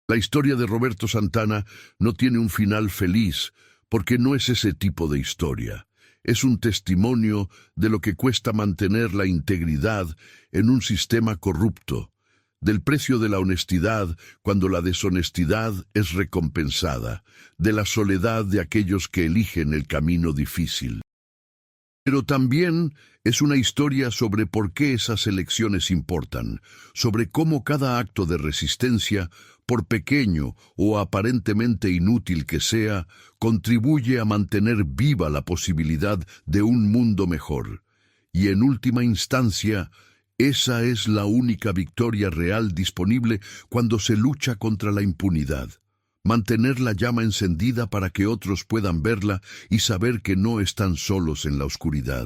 La historia de Roberto Santana no tiene un final feliz, porque no es ese tipo de historia. Es un testimonio de lo que cuesta mantener la integridad en un sistema corrupto, del precio de la honestidad cuando la deshonestidad es recompensada, de la soledad de aquellos que eligen el camino difícil. Pero también es una historia sobre por qué esas elecciones importan, sobre cómo cada acto de resistencia, por pequeño o aparentemente inútil que sea, contribuye a mantener viva la posibilidad de un mundo mejor. Y en última instancia, esa es la única victoria real disponible cuando se lucha contra la impunidad. Mantener la llama encendida para que otros puedan verla y saber que no están solos en la oscuridad.